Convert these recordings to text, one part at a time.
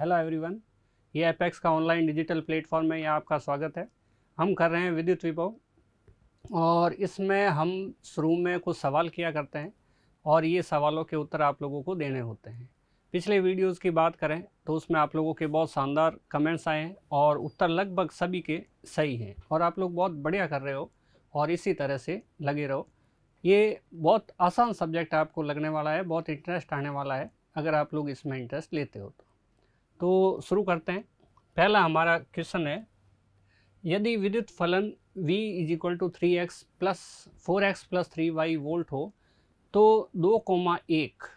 Hello everyone, ये apex का online digital platform में यहाँ आपका स्वागत है। हम कर रहे हैं विद्युत विभव और इसमें हम शुरू में कुछ सवाल किया करते हैं और ये सवालों के उत्तर आप लोगों को देने होते हैं। पिछले वीडियोस की बात करें तो उसमें आप लोगों के बहुत शानदार कमेंट्स आए हैं और उत्तर लगभग सभी के सही हैं और आप लोग बहुत बढ़िया कर रहे हो और इसी तरह से लगे रहो। ये बहुत आसान सब्जेक्ट आपको लगने वाला है, बहुत इंटरेस्ट आने वाला है अगर आप लोग इसमें इंटरेस्ट लेते हो तो शुरू करते हैं। पहला हमारा क्वेश्चन है, यदि विद्युत फलन V = 3x plus 4x plus 3y volt हो तो 2,1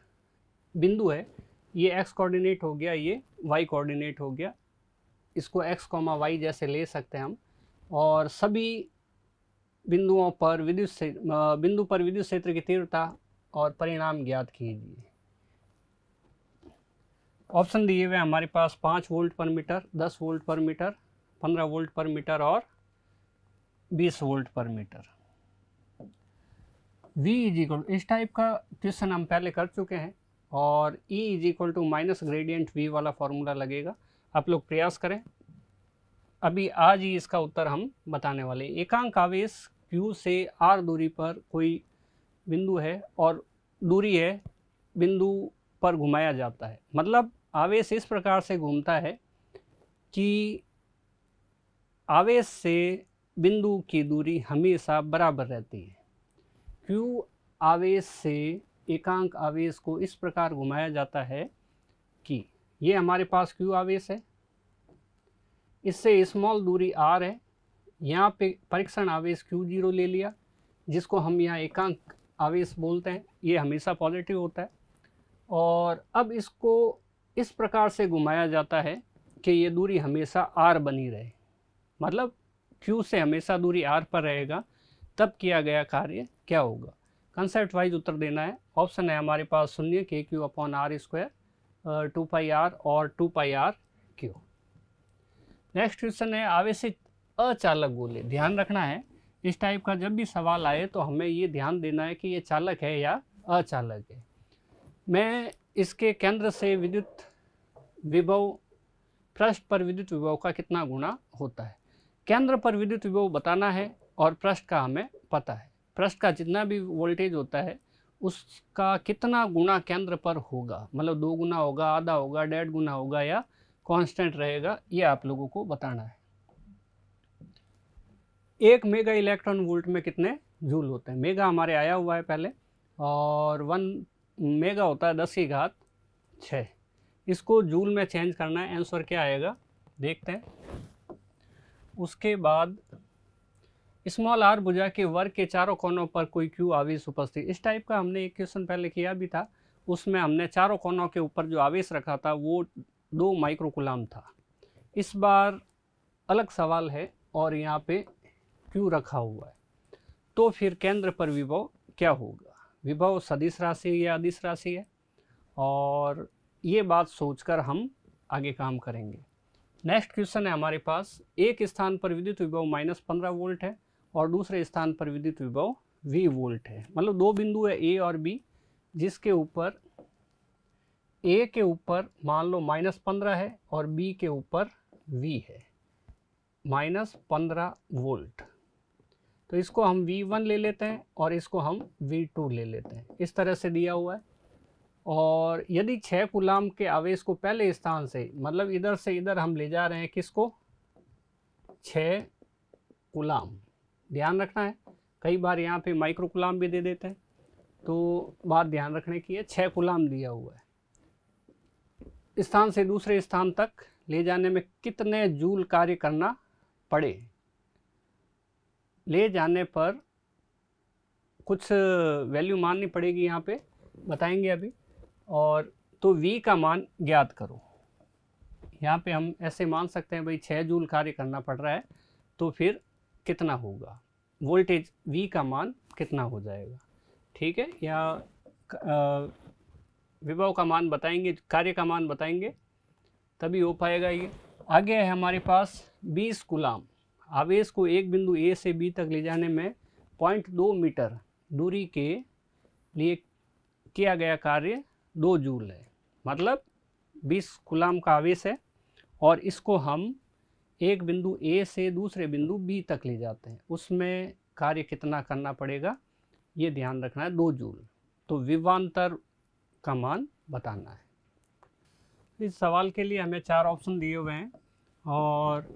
बिंदु है, ये x कोऑर्डिनेट हो गया, ये y कोऑर्डिनेट हो गया, इसको x, y जैसे ले सकते हैं हम, और सभी बिंदुओं पर बिंदु पर विद्युत क्षेत्र की तीव्रता और परिणाम ज्ञात कीजिए। ऑप्शन दिए हुए हमारे पास 5 वोल्ट पर मीटर, 10 वोल्ट पर मीटर, 15 वोल्ट पर मीटर और 20 वोल्ट पर मीटर। V इस टाइप का क्वेश्चन हम पहले कर चुके हैं और E = माइनस ग्रेडियंट V वाला फॉर्मूला लगेगा। आप लोग प्रयास करें, अभी आज ही इसका उत्तर हम बताने वाले। एकांक आवेश Q से R दूरी पर कोई बिंदु है और दूरी है बिंदु पर घुमाया जाता है, मतलब आवेश इस प्रकार से घूमता है कि आवेश से बिंदु की दूरी हमेशा बराबर रहती है। Q आवेश से एकांक आवेश को इस प्रकार घुमाया जाता है कि ये हमारे पास Q आवेश है, इससे स्मॉल दूरी R है, यहाँ पे परीक्षण आवेश Q0 ले लिया जिसको हम यहाँ एकांक आवेश बोलते हैं, ये हमेशा पॉजिटिव होता है, और अब इसको इस प्रकार से घुमाया जाता है कि ये दूरी हमेशा R बनी रहे, मतलब Q से हमेशा दूरी R पर रहेगा, तब किया गया कार्य क्या होगा। कंसेप्ट वाइज उत्तर देना है। ऑप्शन है हमारे पास 0 KQ/R², 2πr और 2πr/Q। नेक्स्ट क्वेश्चन है, आवेशित अचालक गोले। ध्यान रखना है, इस टाइप का जब भी सवाल आए तो हमें ये ध्यान देना है कि ये चालक है या अचालक है। मैं इसके केंद्र से विद्युत विभव, पृष्ठ पर विद्युत विभव का कितना गुणा होता है। केंद्र पर विद्युत विभव बताना है और पृष्ठ का हमें पता है। पृष्ठ का जितना भी वोल्टेज होता है उसका कितना गुणा केंद्र पर होगा, मतलब 2 गुना होगा, आधा होगा, 1.5 गुना होगा या कांस्टेंट रहेगा, ये आप लोगों को बताना है। 1 मेगा इलेक्ट्रॉन वोल्ट में कितने जूल होते हैं। मेगा हमारे आया हुआ है पहले, और 1 मेगा होता है 10⁶। इसको जूल में चेंज करना है, आंसर क्या आएगा देखते हैं। उसके बाद स्मॉल r भुजा के वर्ग के चारों कोनों पर कोई Q आवेश उपस्थित। इस टाइप का हमने एक क्वेश्चन पहले किया भी था, उसमें हमने चारों कोनों के ऊपर जो आवेश रखा था वो 2 माइक्रोकूलम था। इस बार अलग सवाल है और यहाँ पे Q रखा हुआ है, तो फिर केंद्र पर विभव क्या होगा। विभव सदिश राशि या अदिश राशि है, और ये बात सोचकर हम आगे काम करेंगे। नेक्स्ट क्वेश्चन है हमारे पास, एक स्थान पर विद्युत विभव -15 वोल्ट है और दूसरे स्थान पर विद्युत विभव V वोल्ट है, मतलब 2 बिंदु है A और B, जिसके ऊपर A के ऊपर मान लो -15 है और B के ऊपर V है -15 वोल्ट। तो इसको हम V1 ले लेते हैं और इसको हम V2 ले लेते हैं, इस तरह से दिया हुआ है। और यदि 6 कूलाम के आवेश को पहले स्थान से, मतलब इधर से इधर हम ले जा रहे हैं, किसको, 6 कूलाम। ध्यान रखना है, कई बार यहाँ पे माइक्रो कूलाम भी दे देते हैं, तो बात ध्यान रखने की है। 6 कूलाम दिया हुआ है, स्थान से दूसरे स्थान तक ले जाने में कितने जूल कार्य करना पड़े। ले जाने पर कुछ वैल्यू माननी पड़ेगी, यहाँ पे बताएंगे अभी। और तो V का मान ज्ञात करो। यहाँ पे हम ऐसे मान सकते हैं भाई 6 जूल कार्य करना पड़ रहा है, तो फिर कितना होगा, वोल्टेज V का मान कितना हो जाएगा, ठीक है। या विभव का मान बताएंगे, कार्य का मान बताएंगे, तभी हो पाएगा ये। आगे है हमारे पास 20 कूलाम। आवेश को एक बिंदु A से B तक ले जाने में 0.2 मीटर दूरी के लिए किया गया कार्य 2 जूल है, मतलब 20 कूलाम का आवेश है और इसको हम एक बिंदु ए से दूसरे बिंदु बी तक ले जाते हैं, उसमें कार्य कितना करना पड़ेगा ये ध्यान रखना है, 2 जूल। तो विभवांतर का मान बताना है। इस सवाल के लिए हमें 4 ऑप्शन दिए हुए हैं और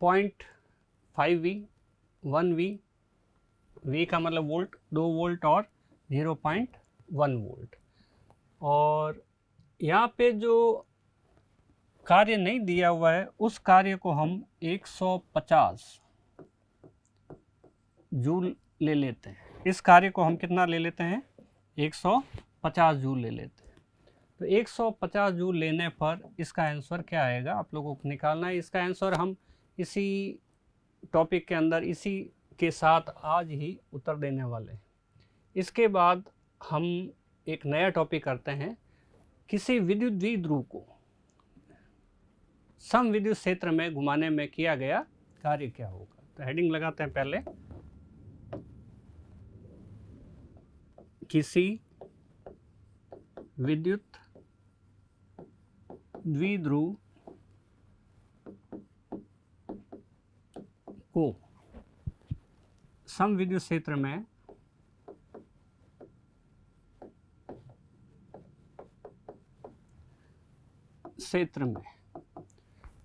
0.5V, 1V, V का मतलब वोल्ट, 2 वोल्ट और 0.1 वोल्ट। और यहाँ पे जो कार्य नहीं दिया हुआ है उस कार्य को हम 150 जूल ले लेते हैं। इस कार्य को हम कितना ले लेते हैं, 150 जूल ले लेते हैं। तो 150 जूल लेने पर इसका आंसर क्या आएगा आप लोगों को निकालना है। इसका आंसर हम इसी टॉपिक के अंदर इसी के साथ आज ही उत्तर देने वाले हैं। इसके बाद हम एक नया टॉपिक करते हैं, किसी विद्युत द्विध्रुव को समविद्युत क्षेत्र में घुमाने में किया गया कार्य क्या होगा। तो हेडिंग लगाते हैं पहले, किसी विद्युत द्विध्रुव को समविद्युत क्षेत्र में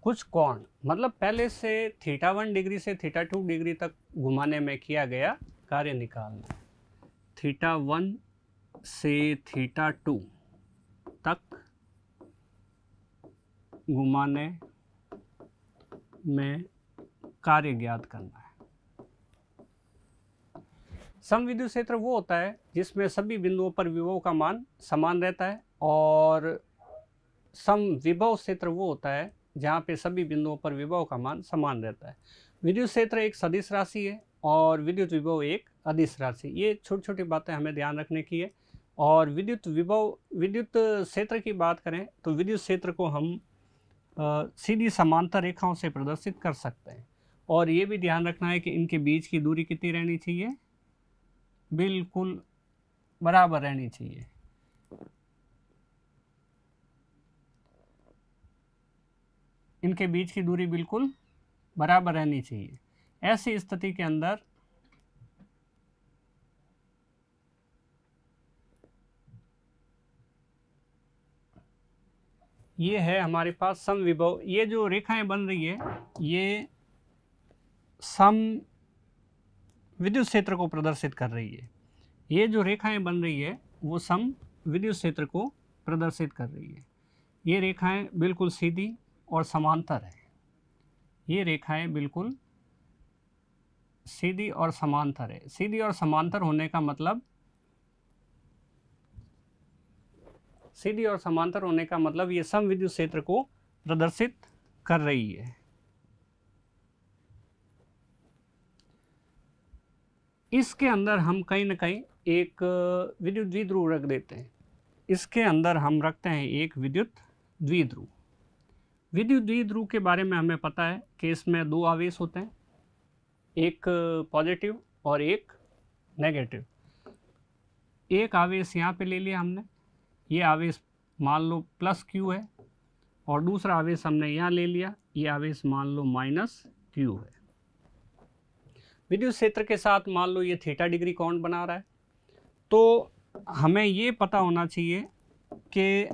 कुछ कोण, मतलब पहले से θ1 डिग्री से θ2 डिग्री तक घुमाने में किया गया कार्य निकालना है। θ1 से θ2 तक घुमाने में कार्य ज्ञात करना है। समविद्युत क्षेत्र वो होता है जिसमें सभी बिंदुओं पर विभव का मान समान रहता है, और समविभव क्षेत्र वो होता है जहाँ पे सभी बिंदुओं पर विभव का मान समान रहता है। विद्युत क्षेत्र एक सदिश राशि है और विद्युत विभव एक अदिश राशि। ये छोटी छोटी बातें हमें ध्यान रखने की है। और विद्युत क्षेत्र की बात करें तो विद्युत क्षेत्र को हम सीधी समांतर रेखाओं से प्रदर्शित कर सकते हैं। और ये भी ध्यान रखना है कि इनके बीच की दूरी कितनी रहनी चाहिए, बिल्कुल बराबर रहनी चाहिए। इनके बीच की दूरी बिल्कुल बराबर रहनी चाहिए। ऐसी स्थिति के अंदर ये है हमारे पास समविभव। ये जो रेखाएं बन रही है ये सम विद्युत क्षेत्र को प्रदर्शित कर रही है। ये जो रेखाएं बन रही है वो सम विद्युत क्षेत्र को प्रदर्शित कर रही है। ये रेखाएं बिल्कुल सीधी और समांतर है। ये रेखाएं बिल्कुल सीधी और समांतर है। सीधी और समांतर होने का मतलब ये समविद्युत क्षेत्र को प्रदर्शित कर रही है। इसके अंदर हम कहीं ना कहीं एक विद्युत द्विध्रुव रख देते हैं। इसके अंदर हम रखते हैं एक विद्युत द्विध्रुव। विद्युत द्विध्रुव के बारे में हमें पता है कि इसमें 2 आवेश होते हैं, एक पॉजिटिव और एक नेगेटिव। एक आवेश यहाँ पे ले लिया हमने, ये आवेश मान लो +Q है, और दूसरा आवेश हमने यहाँ ले लिया, ये आवेश मान लो -Q है। विद्युत क्षेत्र के साथ मान लो ये θ डिग्री कोण बना रहा है, तो हमें ये पता होना चाहिए कि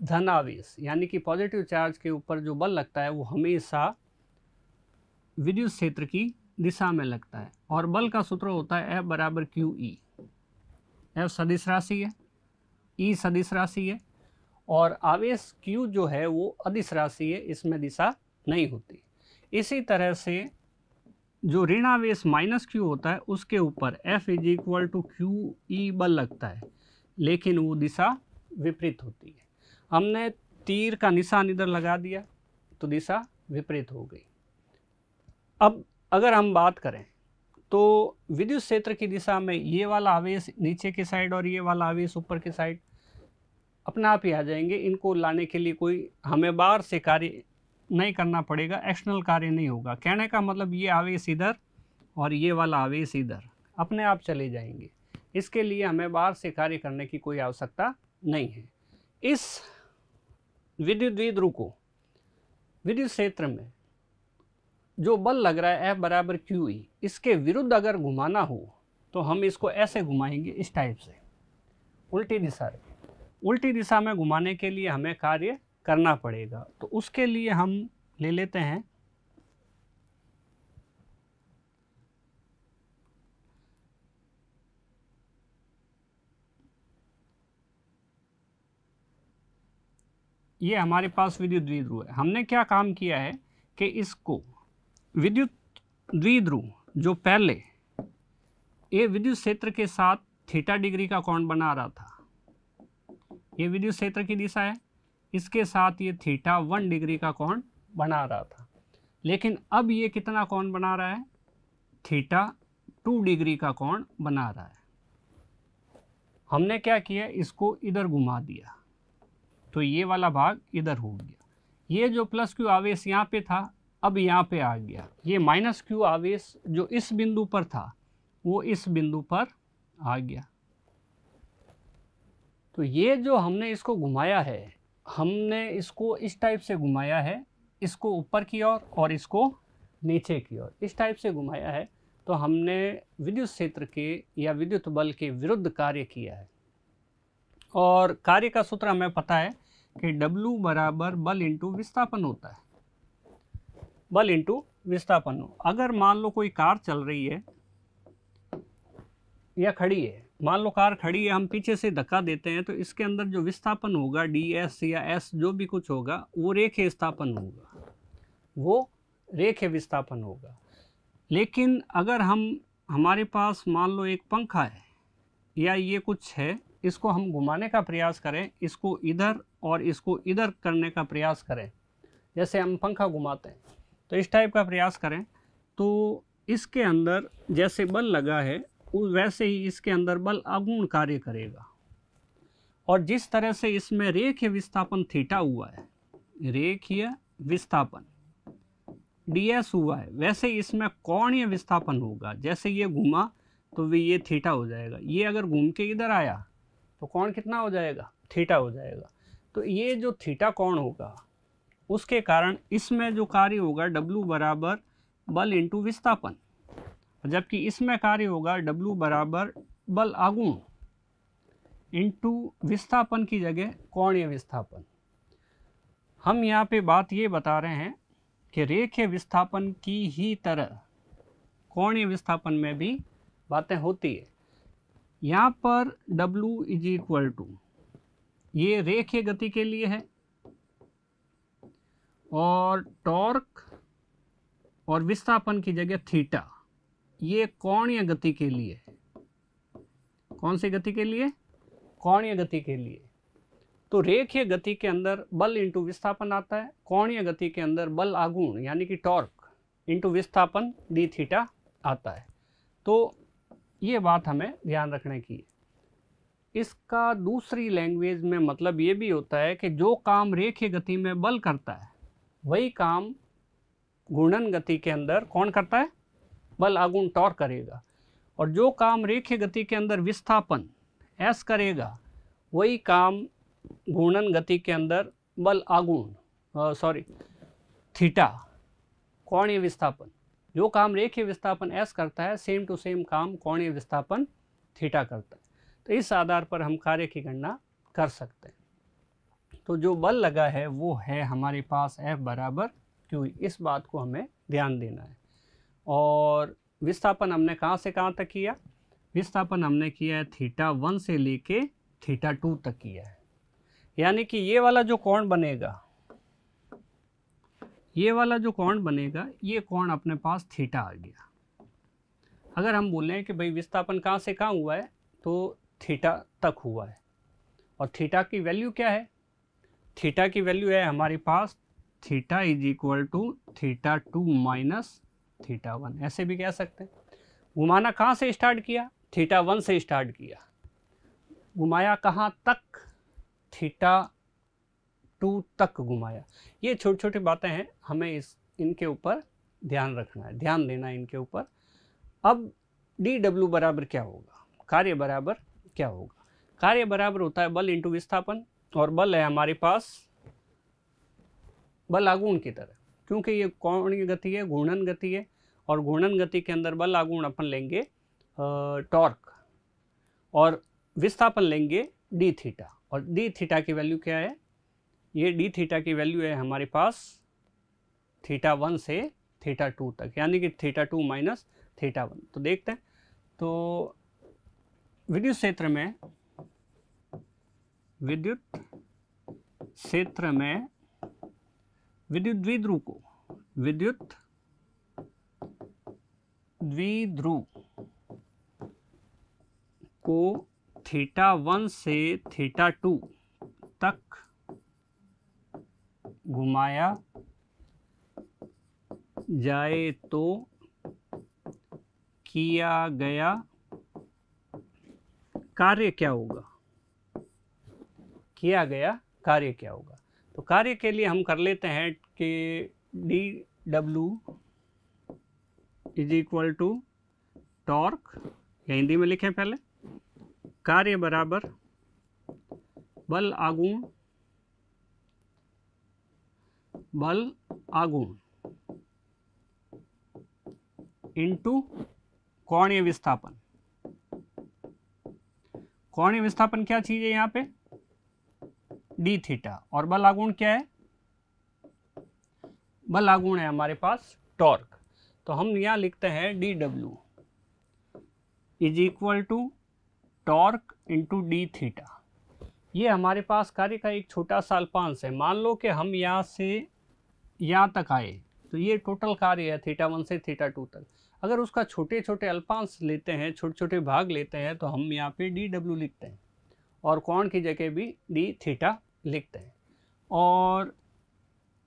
धन आवेश यानी कि पॉजिटिव चार्ज के ऊपर जो बल लगता है वो हमेशा विद्युत क्षेत्र की दिशा में लगता है, और बल का सूत्र होता है F = QE। F सदिश राशि है, E सदिश राशि है, और आवेश Q जो है वो अदिश राशि है, इसमें दिशा नहीं होती। इसी तरह से जो ऋण आवेश -Q होता है उसके ऊपर F = QE बल लगता है, लेकिन वो दिशा विपरीत होती है। हमने तीर का निशान इधर लगा दिया तो दिशा विपरीत हो गई। अब अगर हम बात करें तो विद्युत क्षेत्र की दिशा में ये वाला आवेश नीचे की साइड और ये वाला आवेश ऊपर की साइड अपने आप ही आ जाएंगे। इनको लाने के लिए कोई हमें बाहर से कार्य नहीं करना पड़ेगा, एक्सटर्नल कार्य नहीं होगा। कहने का मतलब ये आवेश इधर और ये वाला आवेश इधर अपने आप चले जाएंगे। इसके लिए हमें बाहर से कार्य करने की कोई आवश्यकता नहीं है। इस विद्युत द्विध्रुव को विद्युत क्षेत्र में जो बल लग रहा है F बराबर QE, इसके विरुद्ध अगर घुमाना हो तो हम इसको ऐसे घुमाएंगे, इस टाइप से, उल्टी दिशा में। उल्टी दिशा में घुमाने के लिए हमें कार्य करना पड़ेगा, तो उसके लिए हम ले लेते हैं ये हमारे पास विद्युत द्विध्रुव है। हमने क्या काम किया है कि इसको विद्युत द्विध्रुव जो पहले ये विद्युत क्षेत्र के साथ थीटा डिग्री का कोण बना रहा था, ये विद्युत क्षेत्र की दिशा है, इसके साथ ये थीटा 1 डिग्री का कोण बना रहा था, लेकिन अब ये कितना कोण बना रहा है, थीटा 2 डिग्री का कोण बना रहा है। हमने क्या किया, इसको इधर घुमा दिया तो ये वाला भाग इधर हो गया। ये जो प्लस क्यू आवेश यहाँ पे था अब यहाँ पे आ गया। ये माइनस क्यू आवेश जो इस बिंदु पर था वो इस बिंदु पर आ गया। तो ये जो हमने इसको घुमाया है, हमने इसको इस टाइप से घुमाया है, इसको ऊपर की ओर और इसको नीचे की ओर, इस टाइप से घुमाया है। तो हमने विद्युत क्षेत्र के या विद्युत बल के विरुद्ध कार्य किया है। और कार्य का सूत्र हमें पता है कि W बराबर बल इंटू विस्थापन होता है, बल इंटू विस्थापन। अगर मान लो कोई कार चल रही है या खड़ी है, मान लो कार खड़ी है, हम पीछे से धक्का देते हैं तो इसके अंदर जो विस्थापन होगा ds या s जो भी कुछ होगा वो रेखीय विस्थापन होगा, वो रेखीय विस्थापन होगा। लेकिन अगर हमारे पास मान लो एक पंखा है या ये कुछ है, इसको हम घुमाने का प्रयास करें, इसको इधर और इसको इधर करने का प्रयास करें, जैसे हम पंखा घुमाते हैं तो इस टाइप का प्रयास करें, तो इसके अंदर जैसे बल लगा है वैसे ही इसके अंदर बल आघूर्ण कार्य करेगा। और जिस तरह से इसमें रेखीय विस्थापन थीटा हुआ है, रेखीय विस्थापन ds हुआ है, वैसे इसमें कोणीय विस्थापन होगा। जैसे ये घूमा तो ये थीटा हो जाएगा, ये अगर घूम के इधर आया तो कोण कितना हो जाएगा, थीटा हो जाएगा। तो ये जो थीटा कोण होगा उसके कारण इसमें जो कार्य होगा W बराबर बल इंटू विस्थापन, जबकि इसमें कार्य होगा W बराबर बल आघूर्ण इंटू विस्थापन की जगह कोणीय विस्थापन। हम यहाँ पे बात ये बता रहे हैं कि रेखीय विस्थापन की ही तरह कोणीय विस्थापन में भी बातें होती है। यहाँ पर W इज इक्वल टू, ये रेखीय गति के लिए है, और टॉर्क और विस्थापन की जगह थीटा ये कोणीय गति के लिए है। कौन सी गति के लिए, कोणीय गति के लिए। तो रेखीय गति के अंदर बल इंटू विस्थापन आता है, कोणीय गति के अंदर बल आघूर्ण यानी कि टॉर्क इंटू विस्थापन डी थीटा आता है। तो ये बात हमें ध्यान रखने की है। इसका दूसरी लैंग्वेज में मतलब ये भी होता है कि जो काम रेखीय गति में बल करता है वही काम घूर्णन गति के अंदर कौन करता है, बल आघूर्ण टॉर्क करेगा। और जो काम रेखीय गति के अंदर विस्थापन S करेगा वही काम घूर्णन गति के अंदर बल आघूर्ण थीटा कोणीय विस्थापन, जो काम रेखीय विस्थापन S करता है सेम टू सेम काम कोणीय विस्थापन थीटा करता है। तो इस आधार पर हम कार्य की गणना कर सकते हैं। तो जो बल लगा है वो है हमारे पास F बराबर Q, इस बात को हमें ध्यान देना है। और विस्थापन हमने कहाँ से कहाँ तक किया, विस्थापन हमने किया है थीटा 1 से लेके थीटा 2 तक किया है। यानी कि ये वाला जो कोण बनेगा, ये वाला जो कोण बनेगा, ये कोण अपने पास थीटा आ गया। अगर हम बोलें कि भाई विस्थापन कहाँ से कहाँ हुआ है तो थीटा तक हुआ है। और थीटा की वैल्यू क्या है, थीटा की वैल्यू है हमारे पास theta is equal to theta 2 minus theta 1, ऐसे भी कह सकते हैं। घुमाना कहाँ से स्टार्ट किया, थीटा 1 से स्टार्ट किया, घुमाया कहाँ तक, थीटा 2 तक घुमाया। ये छोटी छोटी बातें हैं, हमें इनके ऊपर ध्यान रखना है, ध्यान देना है इनके ऊपर। अब dW बराबर क्या होगा, कार्य बराबर क्या होगा। कार्य बराबर होता है बल इंटू विस्थापन, और बल है हमारे पास बल आघूर्ण की तरह, क्योंकि ये कोणीय गति है, घूर्णन गति है, और घूर्णन गति के अंदर बल आघूर्ण अपन लेंगे टॉर्क, और विस्थापन लेंगे डी थीटा। और डी थीटा की वैल्यू क्या है? ये डी थीटा की वैल्यू है हमारे पास थीटा 1 से थीटा 2 तक, यानी कि थीटा 2 माइनस थीटा 1। तो देखते हैं, तो विद्युत क्षेत्र में विद्युत द्विध्रुव को थीटा 1 से थीटा 2 तक घुमाया जाए तो किया गया कार्य क्या होगा? तो कार्य के लिए हम कर लेते हैं कि डी डब्ल्यू इज इक्वल टू टॉर्क, या हिंदी में लिखें पहले, कार्य बराबर बल आघूर्ण इंटू कोणीय विस्थापन। कोणीय विस्थापन क्या चीज है यहाँ पे? D theta. और बल आघूर्ण क्या है? बल आघूर्ण है हमारे पास टॉर्क। तो हम यहाँ लिखते हैं डी डब्ल्यू is equal to torque into d theta. ये हमारे पास कार्य का एक छोटा सा अल्पांश है। मान लो कि हम यहाँ से यहाँ तक आए, तो ये टोटल कार्य है थीटा 1 से थीटा 2 तक। अगर उसका छोटे छोटे अल्पांश लेते हैं, छोटे छोटे भाग लेते हैं, तो हम यहाँ पे डी डब्ल्यू लिखते हैं और कोण की जगह भी डी थीटा लिखते हैं। और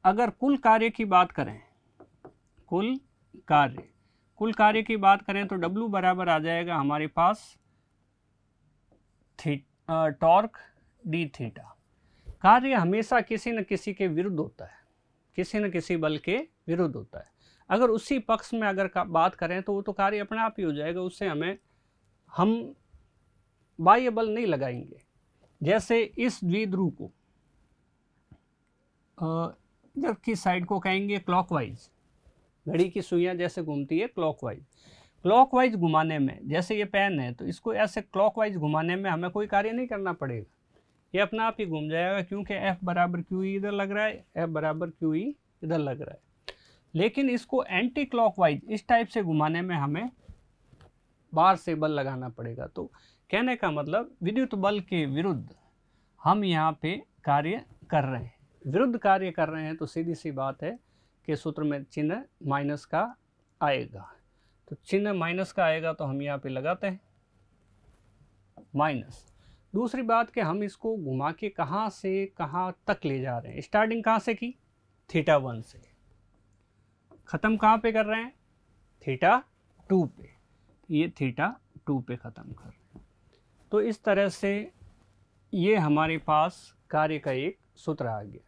अगर कुल कार्य की बात करें, कुल कार्य की बात करें, तो डब्ल्यू बराबर आ जाएगा हमारे पास टॉर्क डी थीटा। कार्य हमेशा किसी न किसी के विरुद्ध होता है, किसी न किसी बल के विरुद्ध होता है। अगर उसी पक्ष में अगर बात करें तो वो तो कार्य अपने आप ही हो जाएगा, उससे हम बाह्य बल नहीं लगाएंगे। जैसे इस द्विध्रुव को इधर की साइड को कहेंगे क्लॉकवाइज, घड़ी की सुइयां जैसे घूमती है क्लॉकवाइज घुमाने में, जैसे ये पेन है तो इसको ऐसे क्लॉकवाइज घुमाने में हमें कोई कार्य नहीं करना पड़ेगा, ये अपना आप ही घूम जाएगा, क्योंकि F बराबर क्यू इधर लग रहा है, F बराबर क्यू इधर लग रहा है। लेकिन इसको एंटी क्लॉकवाइज इस टाइप से घुमाने में हमें बाहर से बल लगाना पड़ेगा। तो कहने का मतलब विद्युत बल के विरुद्ध हम यहाँ पे कार्य कर रहे हैं, विरुद्ध कार्य कर रहे हैं, तो सीधी सी बात है कि सूत्र में चिन्ह माइनस का आएगा। तो चिन्ह माइनस का आएगा तो हम यहाँ पे लगाते हैं माइनस। दूसरी बात कि हम इसको घुमा के कहाँ से कहाँ तक ले जा रहे हैं। स्टार्टिंग कहाँ से की? थीटा 1 से। ख़त्म कहाँ पे कर रहे हैं? थीटा 2 पे। ये थीटा 2 पे ख़त्म कर रहे हैं। तो इस तरह से ये हमारे पास कार्य का एक सूत्र आ गया।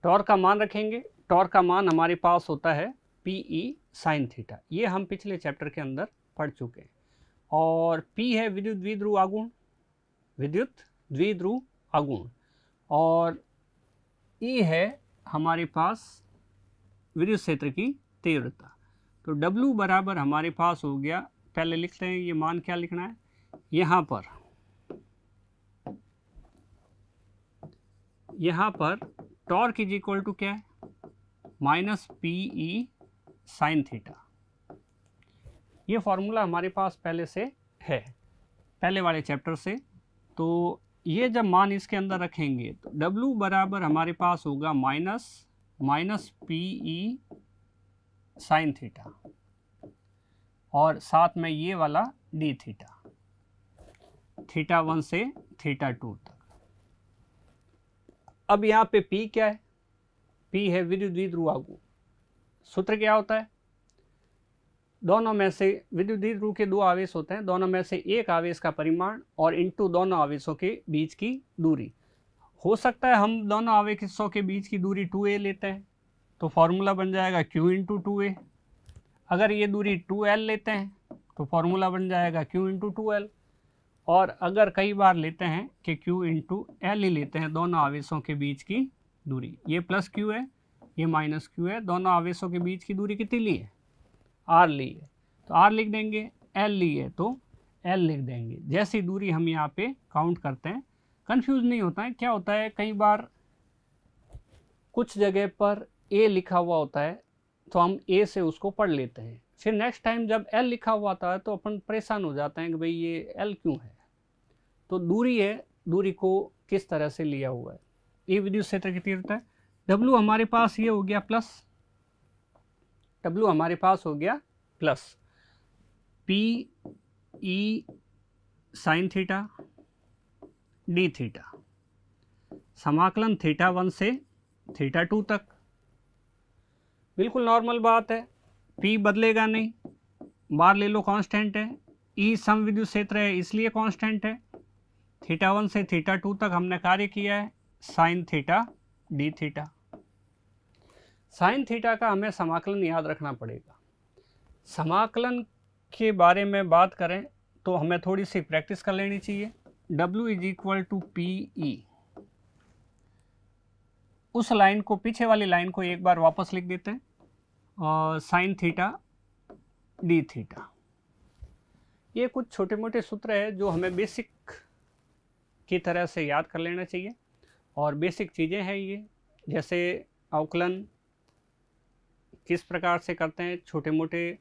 टॉर्क का मान रखेंगे, टॉर्क का मान हमारे पास होता है PE साइन थीटा, ये हम पिछले चैप्टर के अंदर पढ़ चुके हैं। और P है विद्युत द्विध्रुव आघूर्ण, और E है हमारे पास विद्युत क्षेत्र की तीव्रता। तो W बराबर हमारे पास हो गया, पहले लिखते हैं ये मान क्या लिखना है, यहाँ पर टॉर्क इज इक्वल टू क्या है? Minus PE sine theta. ये फॉर्मूला हमारे पास पहले से है, पहले वाले चैप्टर से। तो ये जब मान इसके अंदर रखेंगे तो W बराबर हमारे पास होगा माइनस PE साइन थीटा, और साथ में ये वाला डी थीटा, थीटा 1 से थीटा 2 तक। अब यहाँ पे P क्या है? P है विद्युत द्विध्रुव आघूर्ण। सूत्र क्या होता है? दोनों में से विद्युत द्विध्रुव के दो आवेश होते हैं, दोनों में से एक आवेश का परिमाण और इंटू दोनों आवेशों के बीच की दूरी। हो सकता है हम दोनों आवेशों के बीच की दूरी 2a लेते हैं, तो फॉर्मूला बन जाएगा q इंटू 2a। अगर ये दूरी 2l लेते हैं तो फॉर्मूला बन जाएगा q इंटू 2l। और अगर कई बार लेते हैं कि Q इंटू एल ही लेते हैं दोनों आवेशों के बीच की दूरी, ये प्लस Q है, ये माइनस Q है, दोनों आवेशों के बीच की दूरी कितनी ली है, R ली है, तो R लिख देंगे, L ली है तो L लिख देंगे। जैसी दूरी हम यहाँ पे काउंट करते हैं, कंफ्यूज नहीं होता है। क्या होता है, कई बार कुछ जगह पर A लिखा हुआ होता है तो हम A से उसको पढ़ लेते हैं, फिर नेक्स्ट टाइम जब L लिखा हुआ आता है तो अपन परेशान हो जाते हैं कि भाई ये L क्यों है। तो दूरी है, दूरी को किस तरह से लिया हुआ है, ये विद्युत क्षेत्र की तीव्रता है। W हमारे पास ये हो गया प्लस, W हमारे पास हो गया plus P E sine theta D theta, समाकलन थीटा 1 से थीटा 2 तक, बिल्कुल नॉर्मल बात है, P बदलेगा नहीं, बार ले लो कांस्टेंट है, E सम विद्युत क्षेत्र है इसलिए कांस्टेंट है, थीटा 1 से थीटा 2 तक हमने कार्य किया है sine theta D theta. Sine theta का हमें समाकलन याद रखना पड़ेगा। समाकलन के बारे में बात करें तो हमें थोड़ी सी प्रैक्टिस कर लेनी चाहिए। W is equal to p e, उस लाइन को, पीछे वाली लाइन को एक बार वापस लिख देते हैं, और साइन थीटा डी थीटा। ये कुछ छोटे मोटे सूत्र है जो हमें बेसिक की तरह से याद कर लेना चाहिए, और बेसिक चीज़ें हैं ये, जैसे अवकलन किस प्रकार से करते हैं, छोटे मोटे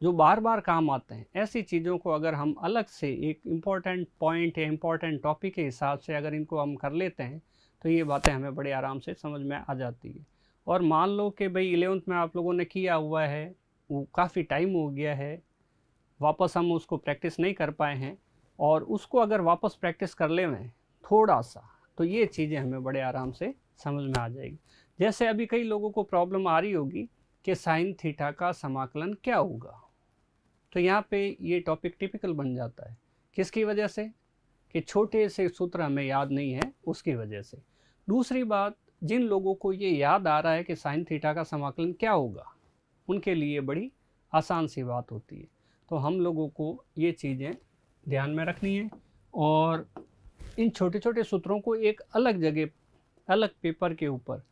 जो बार बार काम आते हैं, ऐसी चीज़ों को अगर हम अलग से एक इम्पॉर्टेंट पॉइंट या इम्पॉर्टेंट टॉपिक के हिसाब से अगर इनको हम कर लेते हैं तो ये बातें हमें बड़े आराम से समझ में आ जाती है। और मान लो कि भाई 11th में आप लोगों ने किया हुआ है, वो काफ़ी टाइम हो गया है, वापस हम उसको प्रैक्टिस नहीं कर पाए हैं, और उसको अगर वापस प्रैक्टिस कर ले में थोड़ा सा, तो ये चीज़ें हमें बड़े आराम से समझ में आ जाएगी। जैसे अभी कई लोगों को प्रॉब्लम आ रही होगी कि साइन थीटा का समाकलन क्या होगा, तो यहाँ पे ये टॉपिक टिपिकल बन जाता है। किसकी वजह से, कि छोटे से सूत्र हमें याद नहीं है, उसकी वजह से। दूसरी बात, जिन लोगों को ये याद आ रहा है कि साइन थीटा का समाकलन क्या होगा, उनके लिए बड़ी आसान सी बात होती है। तो हम लोगों को ये चीज़ें ध्यान में रखनी है, और इन छोटे छोटे सूत्रों को एक अलग जगह, अलग पेपर के ऊपर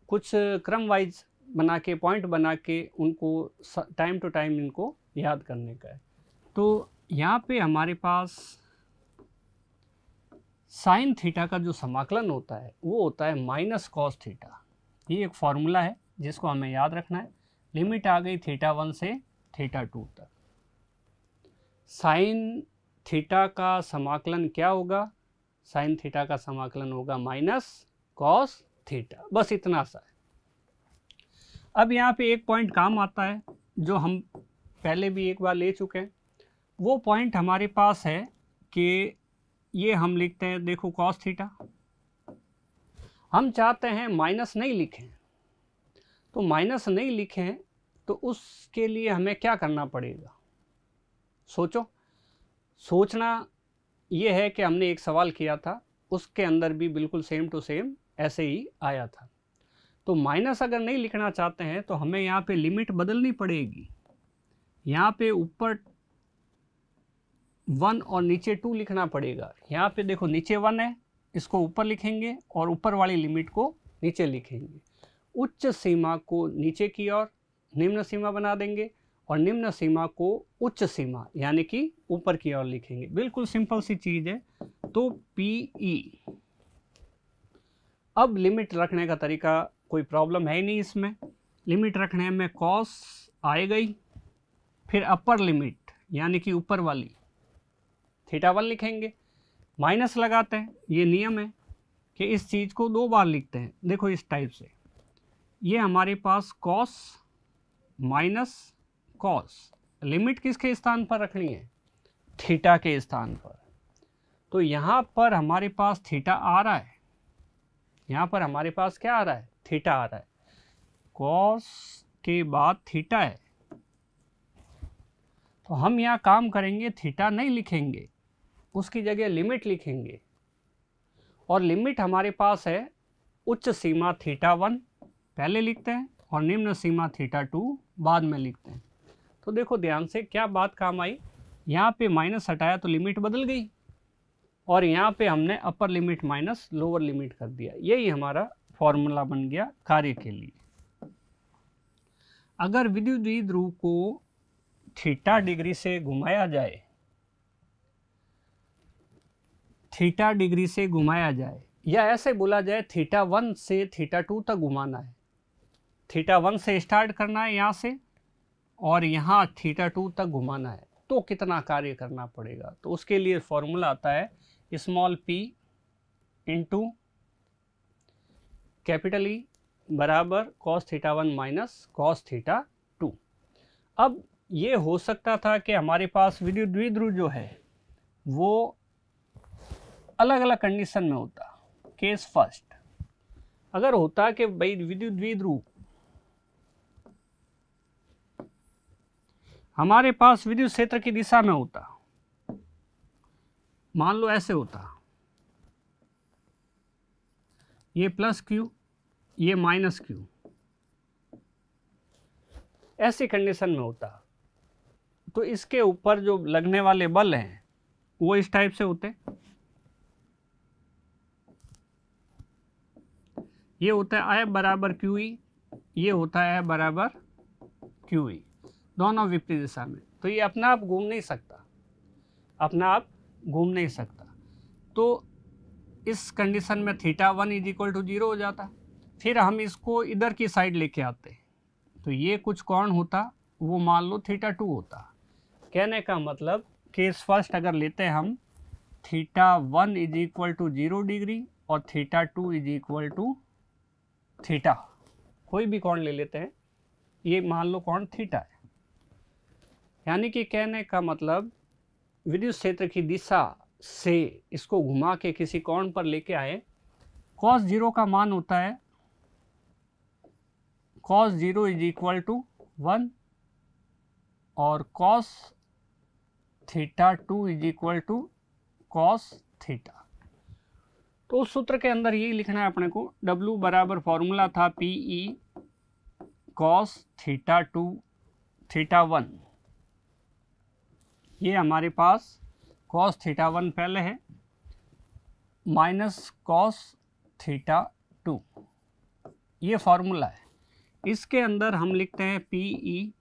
कुछ क्रम वाइज बना के, पॉइंट बना के, उनको टाइम टू टाइम इनको याद करने का है। तो यहाँ पे हमारे पास साइन थीटा का जो समाकलन होता है वो होता है माइनस कॉस थीटा। ये एक फॉर्मूला है जिसको हमें याद रखना है। लिमिट आ गई थीटा 1 से थीटा 2 तक। साइन थीटा का समाकलन क्या होगा, साइन थीटा का समाकलन होगा माइनस कॉस थीटा, बस इतना सा है। अब यहाँ पे एक पॉइंट काम आता है जो हम पहले भी एक बार ले चुके हैं। वो पॉइंट हमारे पास है कि ये हम लिखते हैं, देखो कॉस थीटा, हम चाहते हैं माइनस नहीं लिखें, तो माइनस नहीं लिखें तो उसके लिए हमें क्या करना पड़ेगा, सोचो। सोचना ये है कि हमने एक सवाल किया था, उसके अंदर भी बिल्कुल सेम टू सेम ऐसे ही आया था। तो माइनस अगर नहीं लिखना चाहते हैं तो हमें यहाँ पे लिमिट बदलनी पड़ेगी। यहाँ पे ऊपर 1 और नीचे 2 लिखना पड़ेगा। यहाँ पे देखो नीचे 1 है, इसको ऊपर लिखेंगे और ऊपर वाली लिमिट को नीचे लिखेंगे। उच्च सीमा को नीचे की ओर निम्न सीमा बना देंगे, और निम्न सीमा को उच्च सीमा यानी कि ऊपर की ओर लिखेंगे। बिल्कुल सिंपल सी चीज़ है। तो PE, अब लिमिट रखने का तरीका कोई प्रॉब्लम है ही नहीं इसमें। लिमिट रखने में कॉस आए गई, फिर अपर लिमिट यानी कि ऊपर वाली थीटा 1 लिखेंगे, माइनस लगाते हैं। ये नियम है कि इस चीज़ को 2 बार लिखते हैं। देखो इस टाइप से, ये हमारे पास कॉस माइनस कॉस, लिमिट किसके स्थान पर रखनी है, थीटा के स्थान पर। तो यहाँ पर हमारे पास थीटा आ रहा है, यहाँ पर हमारे पास क्या आ रहा है, थीटा आ रहा है। कॉस के बाद थीटा है, तो हम यहाँ काम करेंगे, थीटा नहीं लिखेंगे, उसकी जगह लिमिट लिखेंगे। और लिमिट हमारे पास है उच्च सीमा थीटा 1 पहले लिखते हैं और निम्न सीमा थीटा 2 बाद में लिखते हैं। तो देखो ध्यान से क्या बात काम आई यहाँ पे माइनस हटाया तो लिमिट बदल गई, और यहाँ पे हमने upper limit minus lower limit कर दिया। यही हमारा फॉर्मूला बन गया कार्य के लिए। अगर विद्युत द्विध्रुव को थीटा डिग्री से घुमाया जाए, थीटा डिग्री से घुमाया जाए, या ऐसे बोला जाए थीटा 1 से थीटा 2 तक घुमाना है। थीटा 1 से स्टार्ट करना है यहाँ से, और यहाँ थीटा 2 तक घुमाना है, तो कितना कार्य करना पड़ेगा? तो उसके लिए फॉर्मूला आता है small p into capital E बराबर cos theta 1 minus cos theta 2। अब ये हो सकता था कि हमारे पास विद्युत द्विध्रुव जो है वो अलग अलग कंडीशन में होता। केस फर्स्ट, अगर होता कि भाई विद्युत द्विध्रुव हमारे पास विद्युत क्षेत्र की दिशा में होता, मान लो ऐसे होता, ये प्लस Q, ये माइनस Q, ऐसी कंडीशन में होता, तो इसके ऊपर जो लगने वाले बल हैं वो इस टाइप से होते। ये होता है F बराबर QE, ये होता है F बराबर QE, दोनों विपरीत दिशा में। तो ये अपना आप घूम नहीं सकता, अपना आप घूम नहीं सकता। तो इस कंडीशन में थीटा 1 इज इक्वल टू 0 हो जाता। फिर हम इसको इधर की साइड लेके आते, तो ये कुछ कोण होता, वो मान लो थीटा 2 होता। कहने का मतलब केस फर्स्ट अगर लेते हैं हम, theta 1 is equal to 0 degree और theta 2 is equal to theta, कोई भी कोण ले लेते हैं, ये मान लो कोण थीटा है। यानी कि कहने का मतलब विद्युत क्षेत्र की दिशा से इसको घुमा के किसी कोण पर लेके आए, cos 0 का मान होता है cos 0 इज इक्वल टू 1 और cos theta 2 is equal to cos theta. तो उस सूत्र के अंदर यही लिखना है अपने को, W बराबर फॉर्मूला था PE cos थीटा 2 थीटा 1, ये हमारे पास cos थीटा 1 पहले है माइनस cos थीटा 2, ये फॉर्मूला है। इसके अंदर हम लिखते हैं PE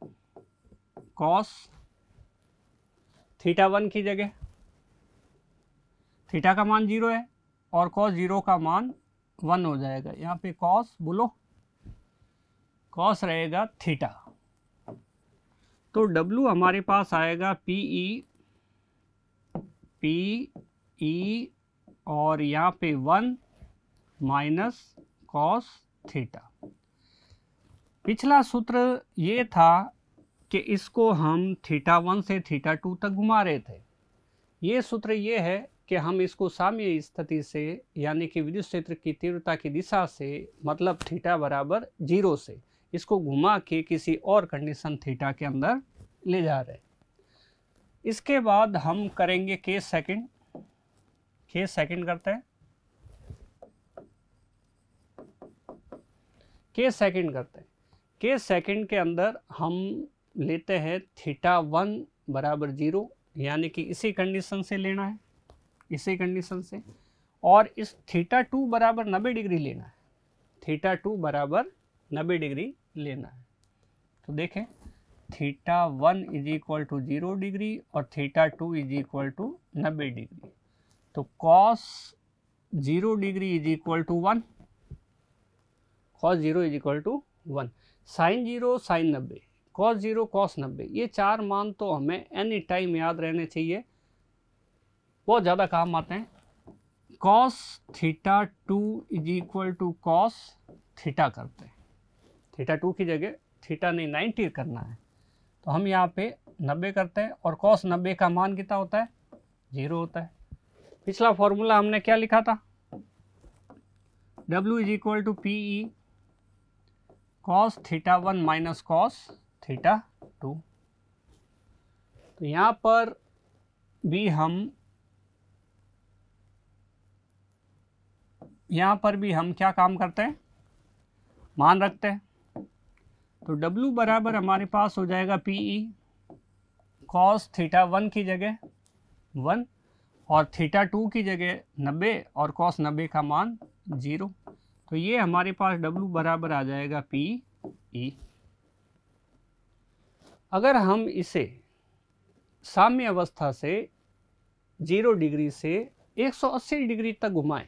cos थीटा 1 की जगह थीटा का मान 0 है और cos 0 का मान 1 हो जाएगा। यहाँ पे cos बोलो, cos रहेगा थीटा, तो W हमारे पास आएगा PE और यहाँ पे 1 माइनस cos थीटा। पिछला सूत्र ये था कि इसको हम थीटा 1 से थीटा 2 तक घुमा रहे थे। ये सूत्र ये है कि हम इसको साम्य स्थिति से, यानी कि विद्युत क्षेत्र की तीव्रता की दिशा से, मतलब थीटा बराबर 0 से, इसको घुमा के किसी और कंडीशन थीटा के अंदर ले जा रहे हैं। इसके बाद हम करेंगे केस सेकंड। केस सेकंड करते हैं, केस सेकंड करते हैं। केस सेकंड के अंदर हम लेते हैं थीटा 1 बराबर 0, यानी कि इसी कंडीशन से लेना है, इसी कंडीशन से, और इस थीटा 2 बराबर 90 डिग्री लेना है, थीटा 2 बराबर 90 डिग्री लेना है। तो देखें, theta 1 is equal to 0 degree और theta 2 is equal to 90 degree, तो cos 0 degree is equal to 1, cos 0 is equal to 1, sine 0 sine 90, cos 0 cos 90, ये चार मान तो हमें एनी टाइम याद रहने चाहिए, बहुत ज़्यादा काम आते हैं। cos theta 2 is equal to cos theta करते हैं, थीटा 2 की जगह थीटा नहीं 90 करना है, तो हम यहाँ पे 90 करते हैं, और cos 90 का मान कितना होता है? 0 होता है। पिछला फॉर्मूला हमने क्या लिखा था? W is equal to PE cos theta 1 minus cos theta 2। तो यहाँ पर भी हम क्या काम करते हैं? मान रखते हैं। तो W बराबर हमारे पास हो जाएगा PE कॉस थीटा 1 की जगह 1 और थीटा 2 की जगह 90 और कॉस 90 का मान 0। तो ये हमारे पास W बराबर आ जाएगा PE। अगर हम इसे साम्य अवस्था से 0 डिग्री से 180 डिग्री तक घुमाएं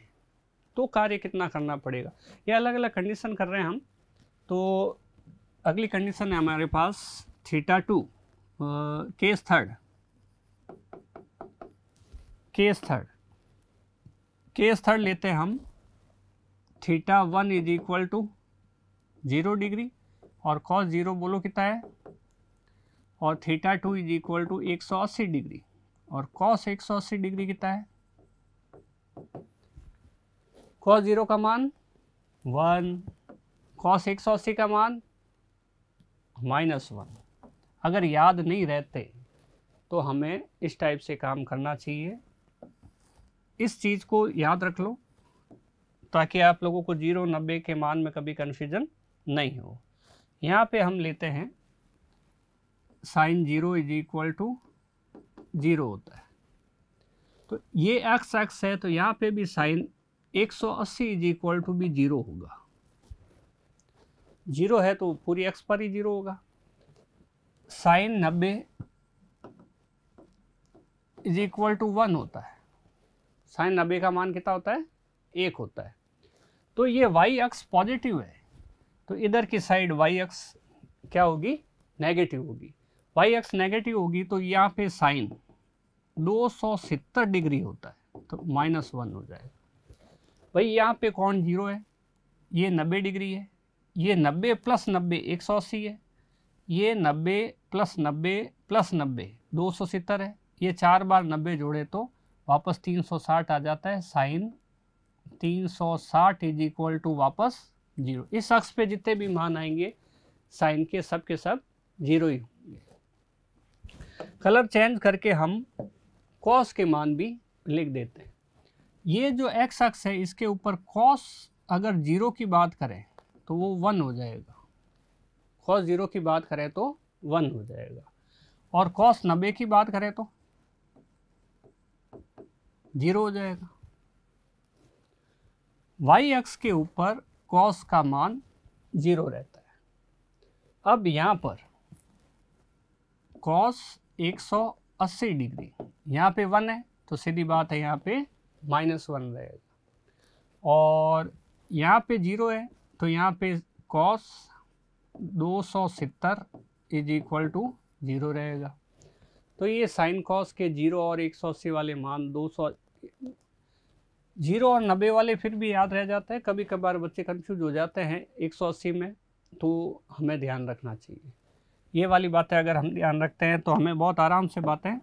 तो कार्य कितना करना पड़ेगा। ये अलग अलग कंडीशन कर रहे हैं हम। तो अगली कंडीशन है हमारे पास theta 2 case third. Case third लेते हैं हम। Theta 1 is equal to 0 degree और कॉस 0 बोलो कितना है, और theta 2 is equal to 180 degree और कॉस 180 डिग्री कितना है, कॉस 0 का मान 1, कॉस 180 का मान -1। अगर याद नहीं रहते तो हमें इस टाइप से काम करना चाहिए। इस चीज़ को याद रख लो ताकि आप लोगों को 0, 90 के मान में कभी कन्फ्यूजन नहीं हो। यहाँ पे हम लेते हैं साइन 0 इज इक्वल टू 0 होता है। तो ये x है तो यहाँ पे भी साइन 180 इज इक्वल टू भी 0 होगा। 0 है तो पूरी x पर ही 0 होगा। साइन 90 इज इक्वल टू 1 होता है। साइन 90 का मान कितना होता है, 1 होता है। तो ये y अक्ष पॉजिटिव है तो इधर की साइड y अक्ष क्या होगी, नेगेटिव होगी। y अक्ष नेगेटिव होगी तो यहाँ पे साइन 270 डिग्री होता है तो -1 हो जाएगा। भाई यहाँ पे कौन 0 है, ये 90 डिग्री है, ये 90 प्लस 90 180 है, ये 90 प्लस 90 प्लस 90 270 है। ये 4 बार 90 जोड़े तो वापस 360 आ जाता है। साइन 360 इज इक्वल टू वापस 0। इस अक्ष पे जितने भी मान आएंगे साइन के सब 0 ही होंगे। कलर चेंज करके हम कॉस के मान भी लिख देते हैं। ये जो एक्स अक्ष है इसके ऊपर कॉस अगर 0 की बात करें तो वो 1 हो जाएगा। कॉस 0 की बात करें तो 1 हो जाएगा और कॉस 90 की बात करें तो 0 हो जाएगा। y अक्ष के ऊपर कॉस का मान 0 रहता है। अब यहाँ पर कॉस 180 डिग्री, यहाँ पे 1 है तो सीधी बात है यहाँ पे -1 रहेगा और यहाँ पे 0 है तो यहाँ पे कॉस 270 इज इक्वल टू 0 रहेगा। तो ये साइन कॉस के 0 और 180 वाले मान 0 और 90 वाले फिर भी याद रह जाते हैं। कभी कभार बच्चे कंफ्यूज हो जाते हैं 180 में, तो हमें ध्यान रखना चाहिए। ये वाली बातें अगर हम ध्यान रखते हैं तो हमें बहुत आराम से बातें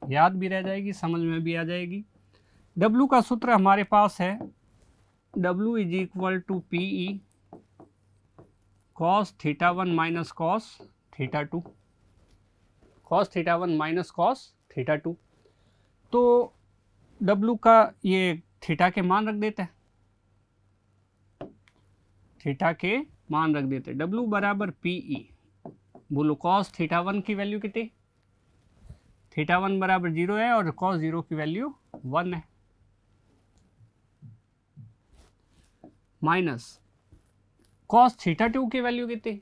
याद भी रह जाएगी, समझ में भी आ जाएगी। W का सूत्र हमारे पास है W is equal to PE cos theta 1 minus cos theta 2, cos theta 1 minus cos theta 2। तो W का ये थीटा के मान रख देते हैं, थीटा के मान रख देते हैं। W बराबर PE, बोलो कॉस थीटा 1 की वैल्यू कितनी, थीटा 1 बराबर 0 है और कॉस 0 की वैल्यू 1 है, माइनस कॉस थीटा 2 की वैल्यू कितनी,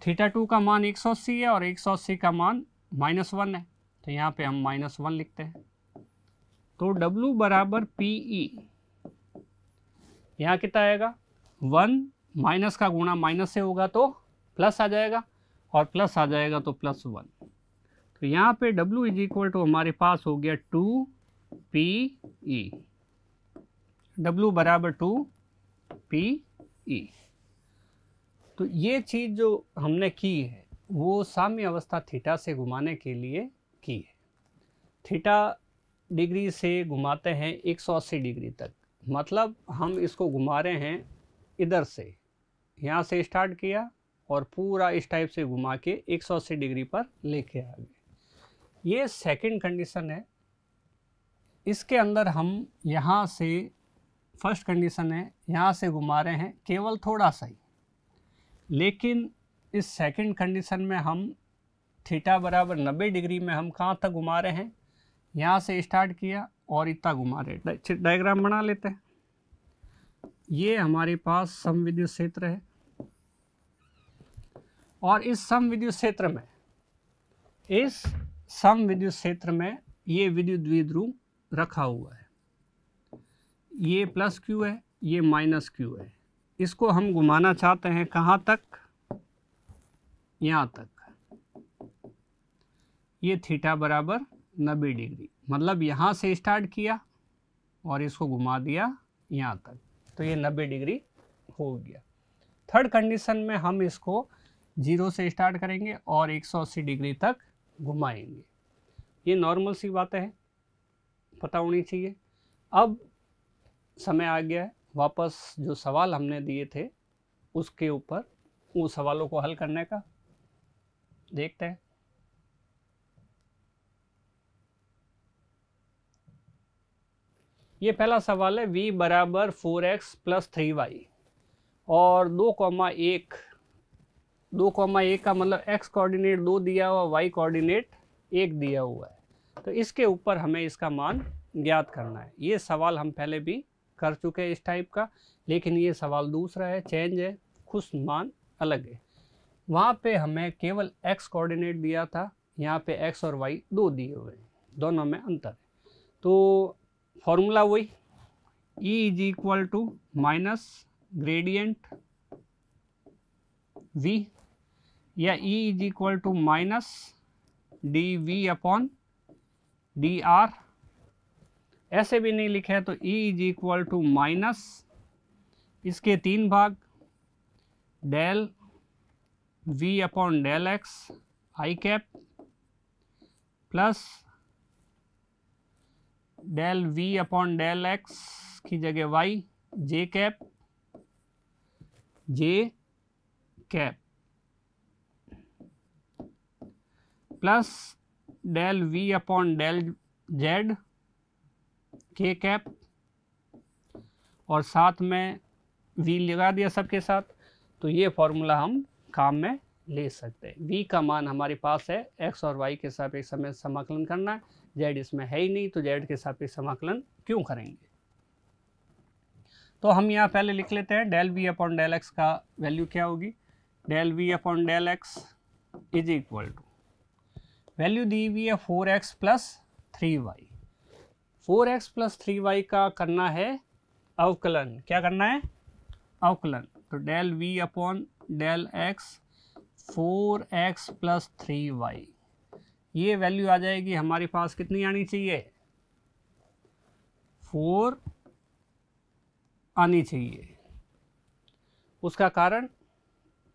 थीटा 2 का मान 180 है और 180 का मान -1 है तो यहाँ पे हम -1 लिखते हैं। तो W बराबर PE, यहाँ कितना आएगा 1, माइनस का गुणा माइनस से होगा तो प्लस आ जाएगा और प्लस आ जाएगा तो +1। तो यहाँ पे W इज इक्वल टू हमारे पास हो गया 2PE, W बराबर 2PE। तो ये चीज़ जो हमने की है वो साम्य अवस्था थीटा से घुमाने के लिए की है। थीटा डिग्री से घुमाते हैं 180 डिग्री तक, मतलब हम इसको घुमा रहे हैं इधर से, यहाँ से स्टार्ट किया और पूरा इस टाइप से घुमा के 180 डिग्री पर लेके आ गए। ये सेकंड कंडीशन है। इसके अंदर हम यहाँ से, फर्स्ट कंडीशन है यहाँ से घुमा रहे हैं केवल थोड़ा सा ही, लेकिन इस सेकंड कंडीशन में हम थीटा बराबर 90 डिग्री में हम कहाँ तक घुमा रहे हैं, यहाँ से स्टार्ट किया और इतना घुमा रहे। डायग्राम बना लेते हैं। ये हमारे पास समविद्युत क्षेत्र है और इस समविद्युत क्षेत्र में ये विद्युत द्विध्रुव रखा हुआ है। ये प्लस क्यू है, ये माइनस क्यू है। इसको हम घुमाना चाहते हैं कहाँ तक, यहाँ तक। ये थीटा बराबर 90 डिग्री, मतलब यहाँ से स्टार्ट किया और इसको घुमा दिया यहाँ तक, तो ये 90 डिग्री हो गया। थर्ड कंडीशन में हम इसको 0 से स्टार्ट करेंगे और 180 डिग्री तक घुमाएंगे। ये नॉर्मल सी बातें हैं, पता होनी चाहिए। अब समय आ गया है वापस जो सवाल हमने दिए थे उसके ऊपर उन सवालों को हल करने का। देखते हैं। ये पहला सवाल है, v बराबर 4x प्लस 3y और 2,1 का मतलब x कोऑर्डिनेट 2 दिया हुआ, y कोऑर्डिनेट 1 दिया हुआ है। तो इसके ऊपर हमें इसका मान ज्ञात करना है। ये सवाल हम पहले भी कर चुके हैं इस टाइप का, लेकिन ये सवाल दूसरा है, चेंज है, कुछ मान अलग है। वहाँ पे हमें केवल x कोऑर्डिनेट दिया था, यहाँ पे x और y 2 दिए हुए हैं, दोनों में अंतर है। तो फॉर्मूला वही, E is equal to minus gradient v या E is equal to minus dv upon dr। ऐसे भी नहीं लिखे है तो E is equal to minus इसके 3 भाग del v upon del x I cap plus del v upon del x की जगह y j cap plus del v upon del z k cap और साथ में v लगा दिया सबके साथ। तो ये फॉर्मूला हम काम में ले सकते हैं। v का मान हमारे पास है, x और y के सापेक्ष हमें समाकलन करना है, z इसमें है ही नहीं तो z के सापेक्ष समाकलन क्यों करेंगे। तो हम यहाँ पहले लिख लेते हैं del v upon del x का वैल्यू क्या होगी। Del v upon del x is equal to, value दी हुई है 4x plus 3y। 4x plus 3y का करना है अवकलन। क्या करना है? अवकलन। तो del v upon del x 4x plus 3y, ये वैल्यू आ जाएगी हमारे पास कितनी आनी चाहिए? 4 आनी चाहिए। उसका कारण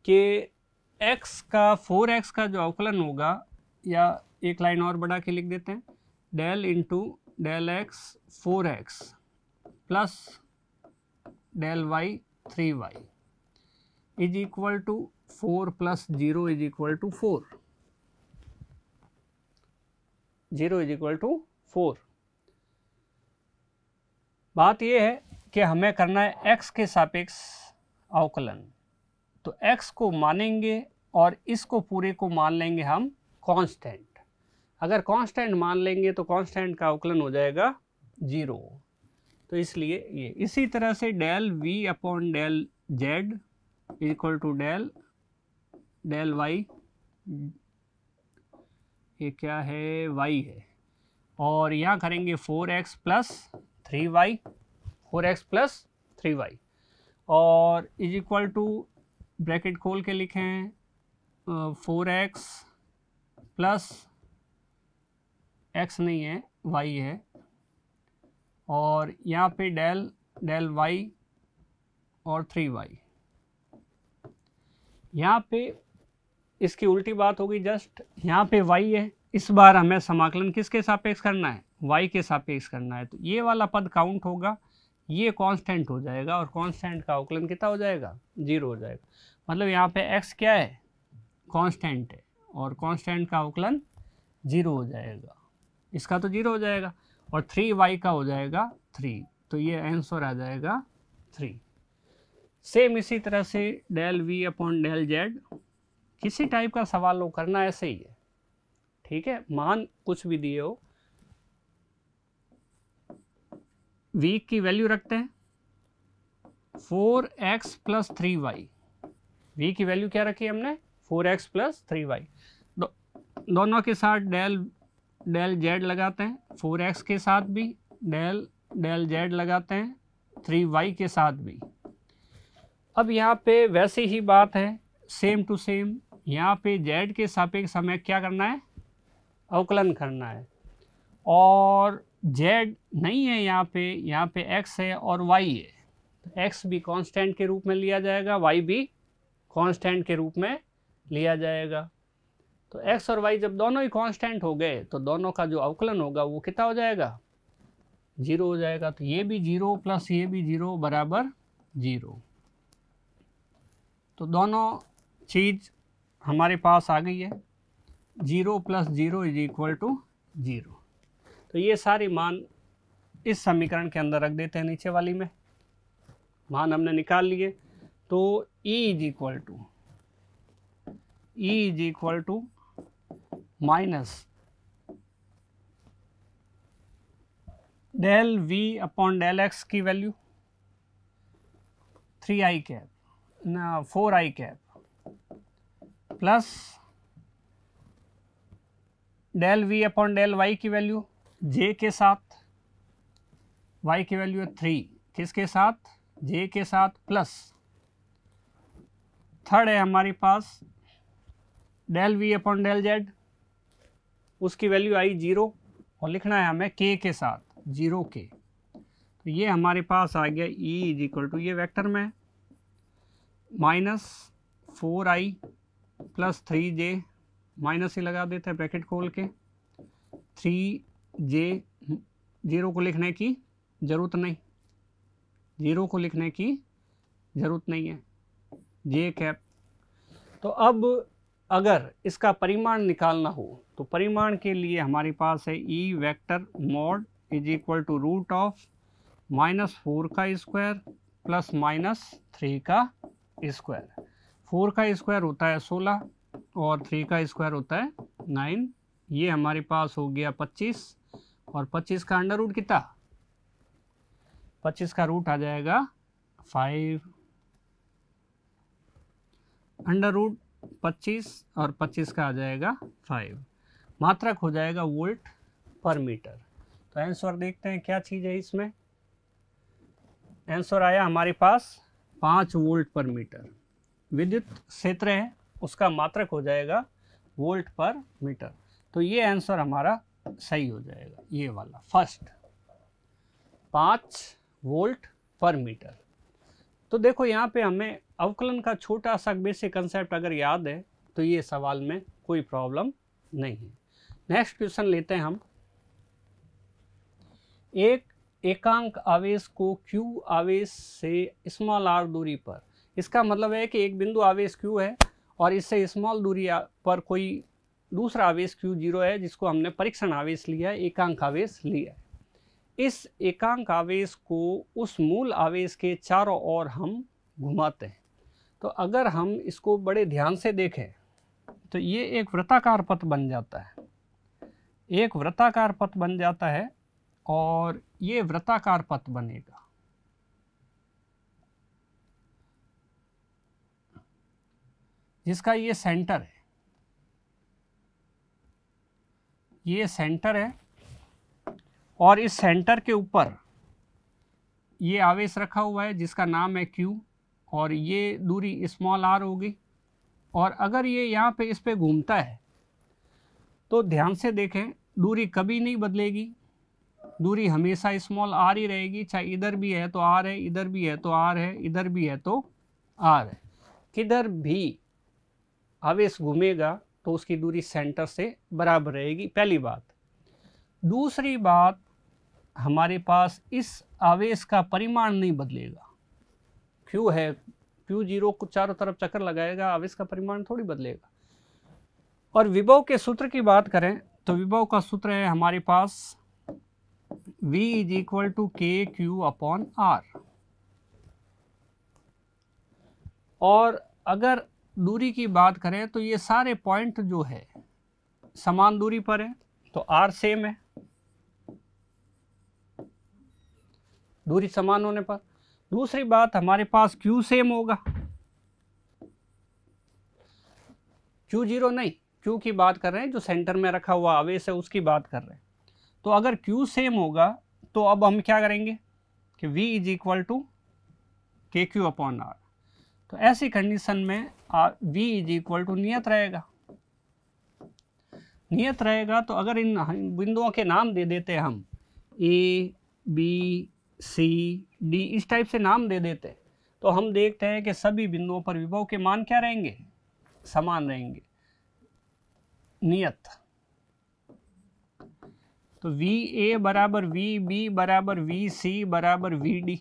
कि x का 4x का जो अवकलन होगा, या एक लाइन और बढ़ा के लिख देते हैं, del into del x 4x plus del y 3y is equal to 4 plus 0 is equal to 4। 0 is equal to 4। बात यह है कि हमें करना है x के सापेक्ष अवकलन। तो x को मानेंगे और इसको पूरे को मान लेंगे हम कांस्टेंट। अगर कांस्टेंट मान लेंगे तो कांस्टेंट का अवकलन हो जाएगा 0। तो इसलिए ये इसी तरह से del v upon del z equal to del y, ये क्या है? y है। और यहाँ करेंगे 4x plus 3y, 4x plus 3y और इज इक्वल टू ब्रैकेट खोल के लिखें 4x प्लस x नहीं है, y है, और यहाँ पे डेल y और 3y। यहाँ पे इसकी उल्टी बात होगी, जस्ट यहाँ पे y है, इस बार हमें समाकलन किसके सापेक्ष करना है? y के सापेक्ष करना है। तो ये वाला पद काउंट होगा, ये कांस्टेंट हो जाएगा और कांस्टेंट का अवकलन कितना हो जाएगा? 0 हो जाएगा। मतलब यहाँ पे x क्या है? कांस्टेंट है और कांस्टेंट का अवकलन 0 हो जाएगा। इसका तो 0 हो जाएगा और 3y का हो जाएगा 3। तो ये आंसर आ जाएगा 3। सेम इसी तरह से del v upon del z, किसी टाइप का सवाल हो करना ऐसे ही है, ठीक है, मान कुछ भी दिए हो। v की वैल्यू रखते हैं 4x प्लस 3y। v की वैल्यू क्या रखी हमने 4x प्लस 3y। दोनों के साथ डेल z लगाते हैं, 4x के साथ भी डेल z लगाते हैं, 3y के साथ भी। अब यहाँ पे वैसी ही बात है, सेम टू सेम, यहाँ पे z के सापेक्ष हमें क्या करना है, अवकलन करना है। और z नहीं है यहाँ पे x है और y है, तो x भी कांस्टेंट के रूप में लिया जाएगा, y भी कांस्टेंट के रूप में लिया जाएगा। तो x और y जब दोनों ही कांस्टेंट हो गए तो दोनों का जो अवकलन होगा वो कितना हो जाएगा, 0 हो जाएगा। तो ये भी 0 प्लस ये भी 0 बराबर 0। तो दोनों चीज़ हमारे पास आ गई है, 0 प्लस 0 इज इक्वल टू 0। तो ये सारे मान इस समीकरण के अंदर रख देते हैं, नीचे वाली में मान हमने निकाल लिए। तो E is equal to minus del v upon del x की वैल्यू 3i कैप ना 4i cap plus del v upon del y की वैल्यू j के साथ, y की वैल्यू है 3, किसके साथ, j के साथ, प्लस थर्ड है हमारे पास del v upon del z, उसकी वैल्यू आई 0 और लिखना है हमें k के साथ 0 k। तो ये हमारे पास आ गया E इज इक्वल टू, ये वेक्टर में minus 4i plus 3j, minus ही लगा देते हैं ब्रैकेट खोल के, 3j, 0 को लिखने की ज़रूरत नहीं, 0 को लिखने की ज़रूरत नहीं है, j कैप। तो अब अगर इसका परिमाण निकालना हो तो परिमाण के लिए हमारे पास है E vector mod is equal to root of -4 का स्क्वायर प्लस -3 का स्क्वायर। 4 का स्क्वायर होता है 16 और 3 का स्क्वायर होता है 9। ये हमारे पास हो गया 25 और 25 का अंडर रूट कितना, 25 का रूट आ जाएगा 5, अंडर रूट 25 और 25 का आ जाएगा 5, मात्रक हो जाएगा वोल्ट पर मीटर। तो आंसर देखते हैं क्या चीज़ है इसमें। आंसर आया हमारे पास 5 वोल्ट पर मीटर। विद्युत क्षेत्र है उसका मात्रक हो जाएगा वोल्ट पर मीटर। तो ये आंसर हमारा सही हो जाएगा, ये वाला फर्स्ट 5 वोल्ट पर मीटर। तो देखो यहाँ पे हमें अवकलन का छोटा सा बेसिक कंसेप्ट अगर याद है तो ये सवाल में कोई प्रॉब्लम नहीं है। नेक्स्ट क्वेश्चन लेते हैं हम। एक एकांक आवेश को q आवेश से स्मॉल r दूरी पर, इसका मतलब है कि एक बिंदु आवेश q है और इससे स्मॉल दूरी पर कोई दूसरा आवेश q0 है जिसको हमने परीक्षण आवेश लिया है, एकांक आवेश लिया है। इस एकांक आवेश को उस मूल आवेश के चारों ओर हम घुमाते हैं। तो अगर हम इसको बड़े ध्यान से देखें तो ये एक वृत्ताकार पथ बन जाता है, एक वृत्ताकार पथ बन जाता है और ये वृत्ताकार पथ बनेगा। जिसका ये सेंटर है, ये सेंटर है और इस सेंटर के ऊपर ये आवेश रखा हुआ है जिसका नाम है Q और ये दूरी स्मॉल r होगी। और अगर ये यहाँ पे इस पे घूमता है तो ध्यान से देखें, दूरी कभी नहीं बदलेगी, दूरी हमेशा स्मॉल r ही रहेगी, चाहे इधर भी है तो r है, इधर भी है तो r है, इधर भी है तो r है। किधर भी आवेश घूमेगा तो उसकी दूरी सेंटर से बराबर रहेगी, पहली बात। दूसरी बात, हमारे पास इस आवेश का परिमाण नहीं बदलेगा। Q है, Q0 को चारों तरफ चक्कर लगाएगा, आवेश का परिमाण थोड़ी बदलेगा। और विभव के सूत्र की बात करें तो विभव का सूत्र है हमारे पास V is equal to KQ upon R। और अगर दूरी की बात करें तो ये सारे पॉइंट जो है समान दूरी पर है तो आर सेम है, दूरी समान होने पर। दूसरी बात, हमारे पास क्यू सेम होगा, क्यू जीरो नहीं, क्यू की बात कर रहे हैं, जो सेंटर में रखा हुआ आवेश है उसकी बात कर रहे हैं। तो अगर क्यू सेम होगा तो अब हम क्या करेंगे कि V is equal to K Q upon are. तो ऐसी कंडीशन में V इज इक्वल टू नियत रहेगा, नियत रहेगा। तो अगर इन बिंदुओं के नाम दे देते हैं हम, A B C D इस टाइप से नाम दे देते, तो हम देखते हैं कि सभी बिंदुओं पर विभव के मान क्या रहेंगे, समान रहेंगे, नियत। तो VA बराबर VB बराबर VC बराबर VD,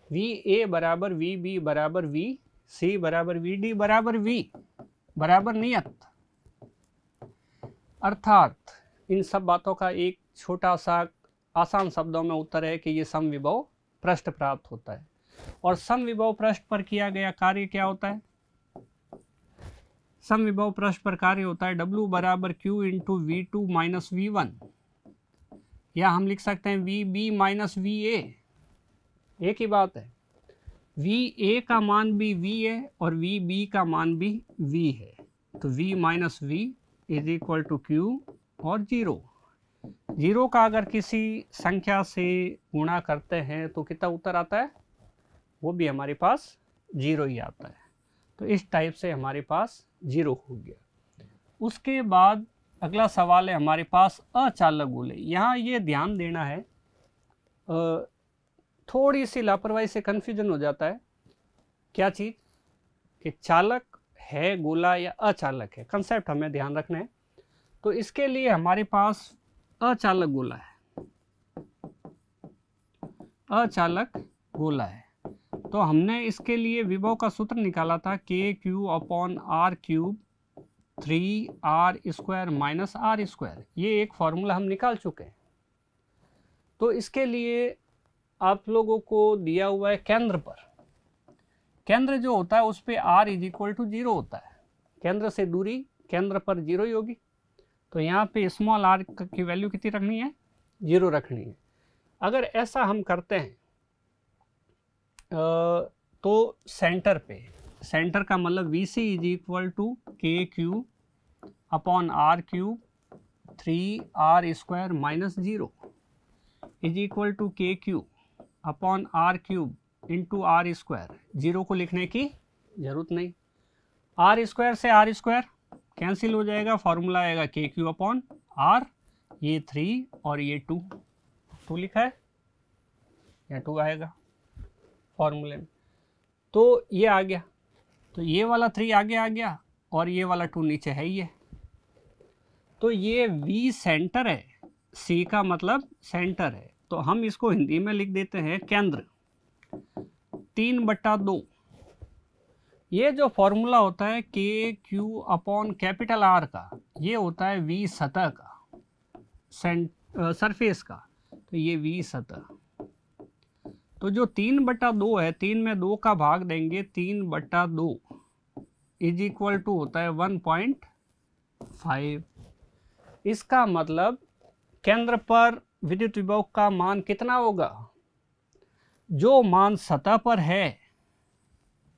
VA बराबर VB बराबर VC बराबर VD बराबर V बराबर नियत। अर्थात इन सब बातों का एक छोटा सा आसान शब्दों में उत्तर है कि ये समविभव पृष्ठ प्राप्त होता है। और समविभव पृष्ठ पर किया गया कार्य क्या होता है, समविभव पृष्ठ पर कार्य होता है W बराबर Q into V2 minus V1, या हम लिख सकते हैं VB माइनस VA, एक ही बात है। VA का मान भी V है और VB का मान भी V है, तो V minus V is equal to Q और जीरो। जीरो का अगर किसी संख्या से गुणा करते हैं तो कितना उत्तर आता है, वो भी हमारे पास जीरो ही आता है। तो इस टाइप से हमारे पास जीरो हो गया। उसके बाद अगला सवाल है हमारे पास अचालक गोले। यहाँ ये ध्यान देना है, थोड़ी सी लापरवाही से कन्फ्यूजन हो जाता है, क्या चीज़ कि चालक है गोला या अचालक है, कंसेप्ट हमें ध्यान रखना है। तो इसके लिए हमारे पास अचालक गोला है, अचालक गोला है। तो हमने इसके लिए विभव का सूत्र निकाला था के Q upon are cube 3r square minus r square, ये एक फॉर्मूला हम निकाल चुके हैं। तो इसके लिए आप लोगों को दिया हुआ है केंद्र पर, केंद्र जो होता है उस पर r is equal to zero होता है, केंद्र से दूरी केंद्र पर जीरो ही होगी। तो यहाँ पे स्मॉल r की वैल्यू कितनी रखनी है, जीरो रखनी है। अगर ऐसा हम करते हैं तो सेंटर पे, सेंटर का मतलब VC is equal to K Q upon are cube 3r square minus zero is equal to K Q upon are cube into R square. Zero को लिखने की जरूरत नहीं, आर स्क्वायर से आर स्क्वायर कैंसिल हो जाएगा, फॉर्मूला आएगा के क्यू अपॉन आर, ये 3 और ये 2 लिखा है, या 2 आएगा फॉर्मूले में। तो ये आ गया, तो ये वाला 3 आगे आ गया और ये वाला 2 नीचे है ही है। तो ये V सेंटर है, C का मतलब सेंटर है, तो हम इसको हिंदी में लिख देते हैं केंद्र 3/2। ये जो फॉर्मूला होता है के क्यू अपॉन कैपिटल R का, ये होता है V सतह का, सरफेस का, तो ये V सतह। तो जो 3/2 है, 3 में 2 का भाग देंगे, 3/2 इज इक्वल टू होता है 1.5। इसका मतलब केंद्र पर विद्युत विभव का मान कितना होगा, जो मान सतह पर है,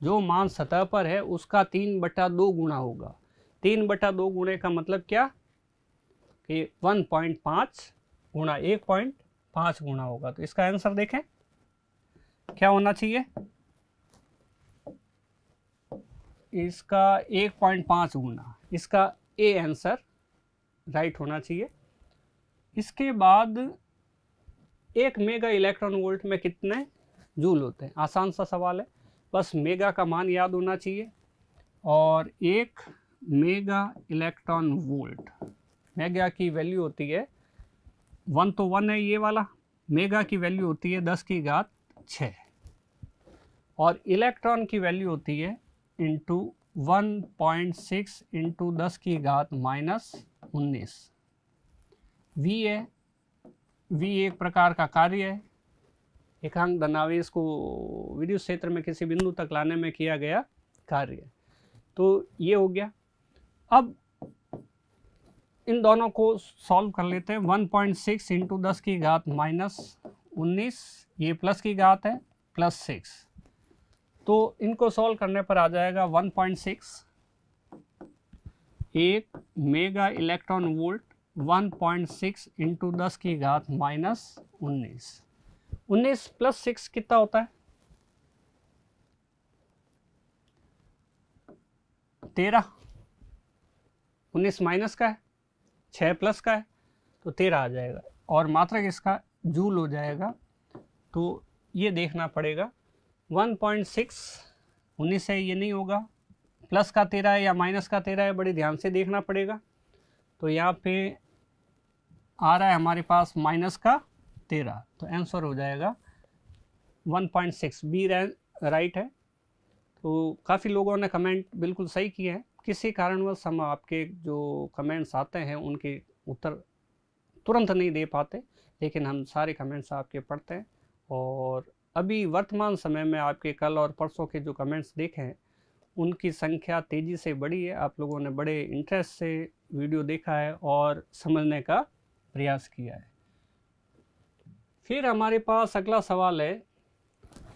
जो मान सतह पर है उसका 3/2 गुना होगा। 3/2 गुणे का मतलब क्या कि 1.5 गुना 1.5 गुना होगा। तो इसका आंसर देखें क्या होना चाहिए, इसका 1.5 गुना, इसका ए आंसर राइट होना चाहिए। इसके बाद 1 मेगा इलेक्ट्रॉन वोल्ट में कितने जूल होते हैं, आसान सा सवाल है, बस मेगा का मान याद होना चाहिए। और 1 मेगा इलेक्ट्रॉन वोल्ट, मेगा की वैल्यू होती है 1 तो 1 है ये वाला, मेगा की वैल्यू होती है 10⁻6 और इलेक्ट्रॉन की वैल्यू होती है इंटू 1.6 इंटू 10⁻−19। वी है, वी एक प्रकार का कार्य है, एकांक धनावेश को विद्युत क्षेत्र में किसी बिंदु तक लाने में किया गया कार्य। तो ये हो गया। अब इन दोनों को सॉल्व कर लेते हैं। 1.6 इंटू 10 की घात -19, ये प्लस की घात है +6, तो इनको सॉल्व करने पर आ जाएगा 1.6 एक मेगा इलेक्ट्रॉन वोल्ट 1.6 इंटू 10 की घात -19। 19 + 6 कितना होता है? 13। 19 माइनस का है, 6 प्लस का है, तो 13 आ जाएगा। और मात्रक इसका जूल हो जाएगा, तो ये देखना पड़ेगा 1.6 19 से ये नहीं होगा, प्लस का 13 है या माइनस का 13 है, बड़े ध्यान से देखना पड़ेगा। तो यहाँ पे आ रहा है हमारे पास माइनस का 13, तो आंसर हो जाएगा 1.6, बी राइट है। तो काफ़ी लोगों ने कमेंट बिल्कुल सही किए हैं। किसी कारणवश हम आपके जो कमेंट्स आते हैं उनके उत्तर तुरंत नहीं दे पाते, लेकिन हम सारे कमेंट्स आपके पढ़ते हैं। और अभी वर्तमान समय में आपके कल और परसों के जो कमेंट्स देखे हैं उनकी संख्या तेज़ी से बढ़ी है। आप लोगों ने बड़े इंटरेस्ट से वीडियो देखा है और समझने का प्रयास किया है। फिर हमारे पास अगला सवाल है,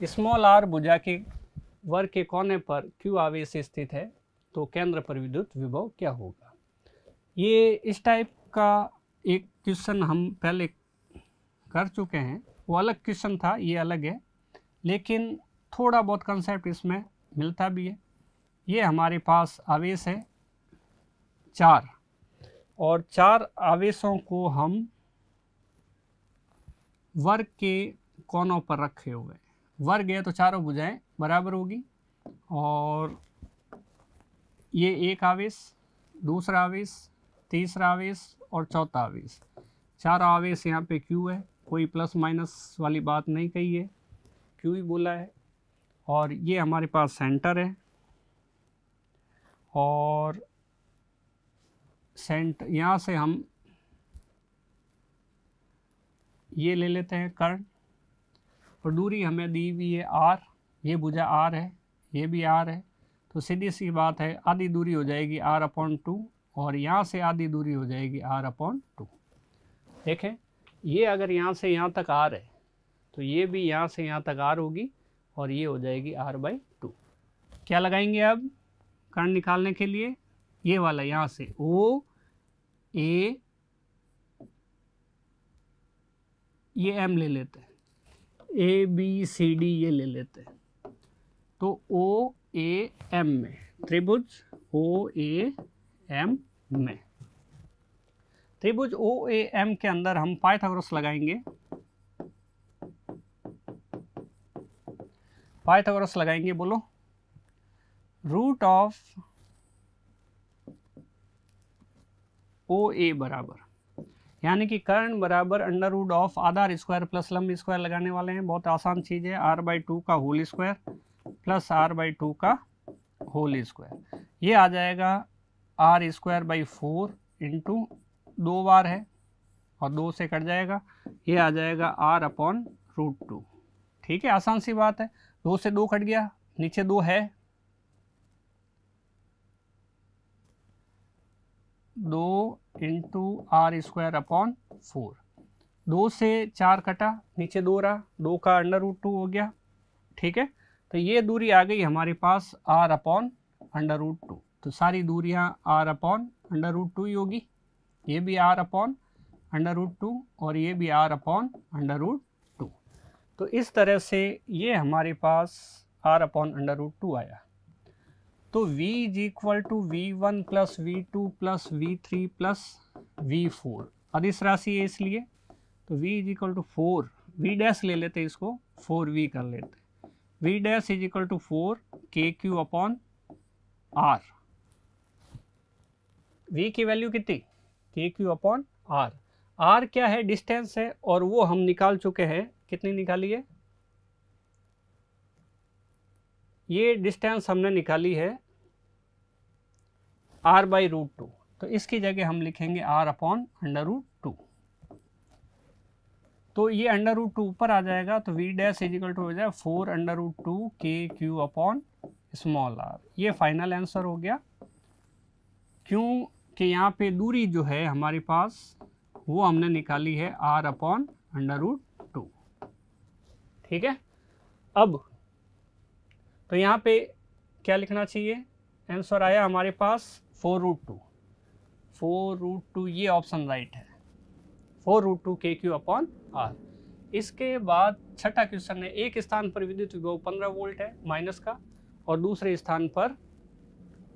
स्मॉल आर भुजा के वर्ग के कोने पर क्यू आवेश स्थित है, तो केंद्र पर विद्युत विभव क्या होगा? ये इस टाइप का एक क्वेश्चन हम पहले कर चुके हैं, वो अलग क्वेश्चन था, ये अलग है, लेकिन थोड़ा बहुत कंसेप्ट इसमें मिलता भी है। ये हमारे पास आवेश है 4, और 4 आवेशों को हम वर्ग के कोनों पर रखे हुए। वर्ग है तो चारों भुजाएं बराबर होगी, और ये एक आवेश, दूसरा आवेश, तीसरा आवेश और चौथा आवेश। चारों आवेश यहाँ पे क्यू है, कोई प्लस माइनस वाली बात नहीं कही है, क्यू ही बोला है। और ये हमारे पास सेंटर है, और यहाँ से हम ये ले लेते हैं कर्ण, और दूरी हमें दी हुई है r, ये भुजा r है, ये भी r है, तो सीधी सी बात है आधी दूरी हो जाएगी r/2, और यहाँ से आधी दूरी हो जाएगी r/2। देखें, ये अगर यहाँ से यहाँ तक r है तो ये भी यहाँ से यहाँ तक r होगी, और ये हो जाएगी r/2। क्या लगाएंगे अब कर्ण निकालने के लिए? ये वाला यहाँ से O A, ये M ले लेते हैं, A B C D ये ले लेते हैं, तो O A M में त्रिभुज O A M में, त्रिभुज O A M के अंदर हम पाइथागोरस लगाएंगे। पाइथागोरस लगाएंगे, बोलो। रूट ऑफ OA बराबर, यानी कि कर्ण बराबर अंडर रूट ऑफ आधा r² प्लस लंब स्क्वायर लगाने वाले हैं। बहुत आसान चीज़ है, r/2 का होल स्क्वायर प्लस r/2 का होल स्क्वायर। ये आ जाएगा r²/4 इंटू 2 बार है और 2 से कट जाएगा, ये आ जाएगा r/√2। ठीक है, आसान सी बात है, 2 से 2 कट गया, नीचे 2 है, 2 इंटू r²/4, 2 से 4 कटा, नीचे 2 रहा, 2 का अंडर√2 हो गया। ठीक है, तो ये दूरी आ गई हमारे पास r/√2, तो सारी दूरियां r/√2 ही होगी, ये भी r/√2 और ये भी r/√2। तो इस तरह से ये हमारे पास r/√2 आया। तो v = v1 + v2 + v3 + v4 अदिश राशि है, इसलिए तो v = 4, v डैश ले लेते हैं, इसको 4v कर लेते हैं। v dash = 4 kq/r। v की वैल्यू कितनी? kq/r। r क्या है? डिस्टेंस है, और वो हम निकाल चुके हैं। कितनी निकाली है? ये डिस्टेंस हमने निकाली है r/√2, तो इसकी जगह हम लिखेंगे r/√2। तो ये अंडर√2 ऊपर आ जाएगा, तो v डैश = हो जाए 4√2 kq/r। ये फाइनल आंसर हो गया। क्यों कि यहाँ पे दूरी जो है हमारे पास वो हमने निकाली है r/√2, ठीक है। अब तो यहाँ पे क्या लिखना चाहिए, आंसर आया हमारे पास 4√2, 4√2, ये ऑप्शन राइट है, 4√2 KQ/R। इसके बाद छठा क्वेश्चन है, एक स्थान पर विद्युत विभव 15 वोल्ट है माइनस का और दूसरे स्थान पर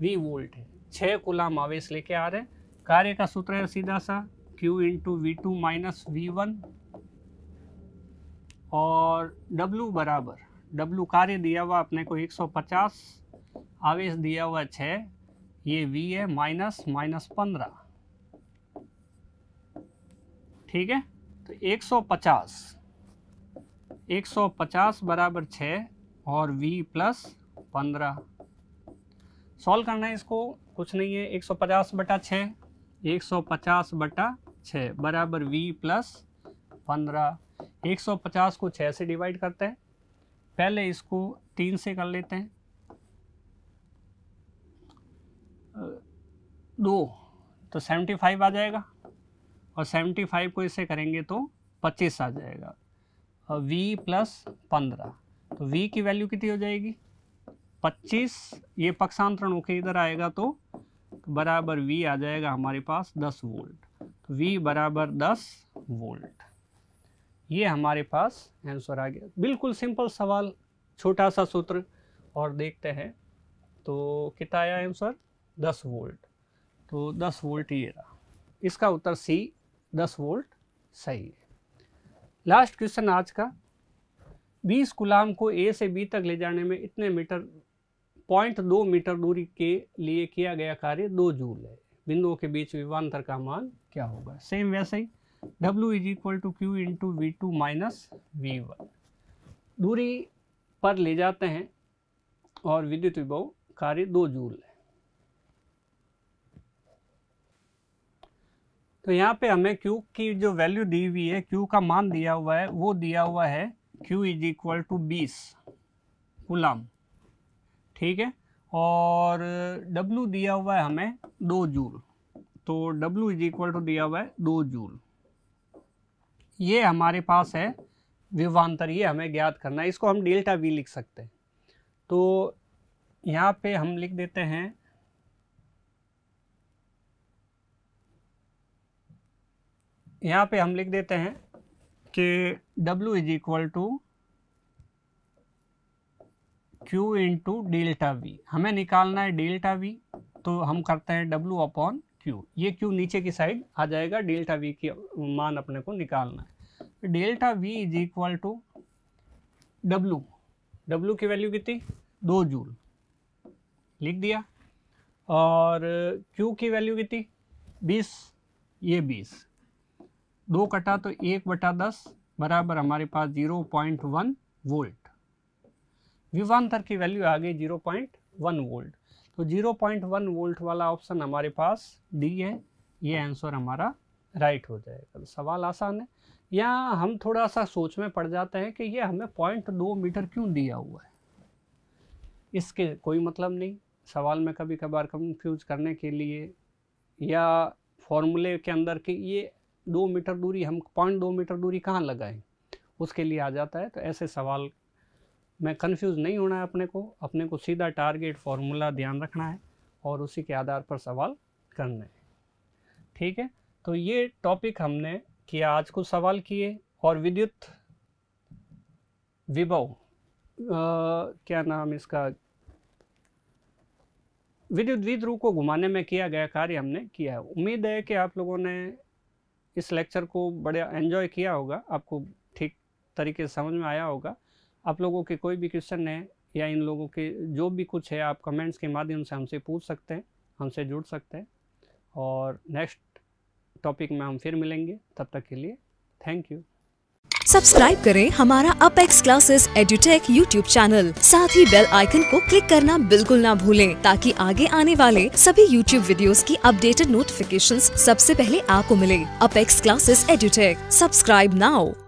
20 वोल्ट है, 6 कूलाम आवेश लेके आ रहे हैं। कार्य का सूत्र है सीधा सा Q × V2 - V1 और W बराबर, W कार्य दिया हुआ अपने को 150, आवेश दिया हुआ 6, ये V है -15, ठीक है। तो 150 बराबर 6 और V + 15। सॉल्व करना है इसको, कुछ नहीं है, 150/6, 150/6 बराबर V + 15। 150 को 6 से डिवाइड करते हैं, पहले इसको 3 से कर लेते हैं, 2 तो 75 आ जाएगा और 75 को इससे करेंगे तो 25 आ जाएगा और V + 15, तो V की वैल्यू कितनी हो जाएगी 25, ये पक्षांतरण होकर इधर आएगा तो बराबर V आ जाएगा हमारे पास 10 वोल्ट, तो V बराबर 10 वोल्ट। ये हमारे पास आंसर आ गया। बिल्कुल सिंपल सवाल, छोटा सा सूत्र, और देखते हैं तो कितना आया आंसर 10 वोल्ट। तो 10 वोल्ट ये रहा, इसका उत्तर C 10 वोल्ट सही है। लास्ट क्वेश्चन आज का, 20 कूलाम को A से B तक ले जाने में इतने मीटर 0.2 मीटर दूरी के लिए किया गया कार्य 2 जूल है, बिंदुओं के बीच विभवांतर का मान क्या होगा। सेम वैसे ही W = Q × V2 - V1, दूरी पर ले जाते हैं और विद्युत विभव कार्य 2 जूल है। तो यहाँ पे हमें Q की जो वैल्यू दी हुई है, Q का मान दिया हुआ है, वो दिया हुआ है Q = 20 कूलाम, ठीक है, और W दिया हुआ है हमें 2 जूल, तो W = दिया हुआ है 2 जूल। ये हमारे पास है विभवांतर, ये हमें ज्ञात करना है, इसको हम ΔV लिख सकते हैं। तो यहाँ पे हम लिख देते हैं कि W = Q × ΔV, हमें निकालना है ΔV, तो हम करते हैं W/Q, ये Q नीचे की साइड आ जाएगा, ΔV की मान अपने को निकालना है। ΔV = W की वैल्यू कितनी 2 जूल लिख दिया, और Q की वैल्यू कितनी 20, ये 20, 2 कटा तो 1/10 बराबर हमारे पास 0.1 वोल्ट। विभवांतर की वैल्यू आ गई 0.1 वोल्ट, तो 0.1 वोल्ट वाला ऑप्शन हमारे पास डी है, ये आंसर हमारा राइट हो जाएगा। तो सवाल आसान है, यहाँ हम थोड़ा सा सोच में पड़ जाते हैं कि ये हमें 0.2 मीटर क्यों दिया हुआ है, इसके कोई मतलब नहीं। सवाल में कभी कभार कंफ्यूज करने के लिए या फॉर्मूले के अंदर कि ये 2 मीटर दूरी, हम 0.2 मीटर दूरी कहाँ लगाएं, उसके लिए आ जाता है। तो ऐसे सवाल में कंफ्यूज नहीं होना है अपने को सीधा टारगेट फार्मूला ध्यान रखना है और उसी के आधार पर सवाल करने हैं, ठीक है। तो ये टॉपिक हमने किया, आज कुछ सवाल किए, और विद्युत विभव क्या नाम इसका, विद्युत द्विध्रुव को घुमाने में किया गया कार्य हमने किया है। उम्मीद है कि आप लोगों ने इस लेक्चर को बड़ा एंजॉय किया होगा, आपको ठीक तरीके से समझ में आया होगा। आप लोगों के कोई भी क्वेश्चन है या इन लोगों के जो भी कुछ है, आप कमेंट्स के माध्यम से हमसे पूछ सकते हैं, हमसे जुड़ सकते हैं, और नेक्स्ट टॉपिक में हम फिर मिलेंगे। तब तक के लिए थैंक यू। सब्सक्राइब करें हमारा apex classes edutech YouTube channel, साथ ही बेल आइकन को क्लिक करना बिल्कुल ना भूलें, ताकि आगे आने वाले सभी यूट्यूब वीडियोस की अपडेटेड नोटिफिकेशंस सबसे पहले आपको मिले। Apex classes edutech, subscribe now.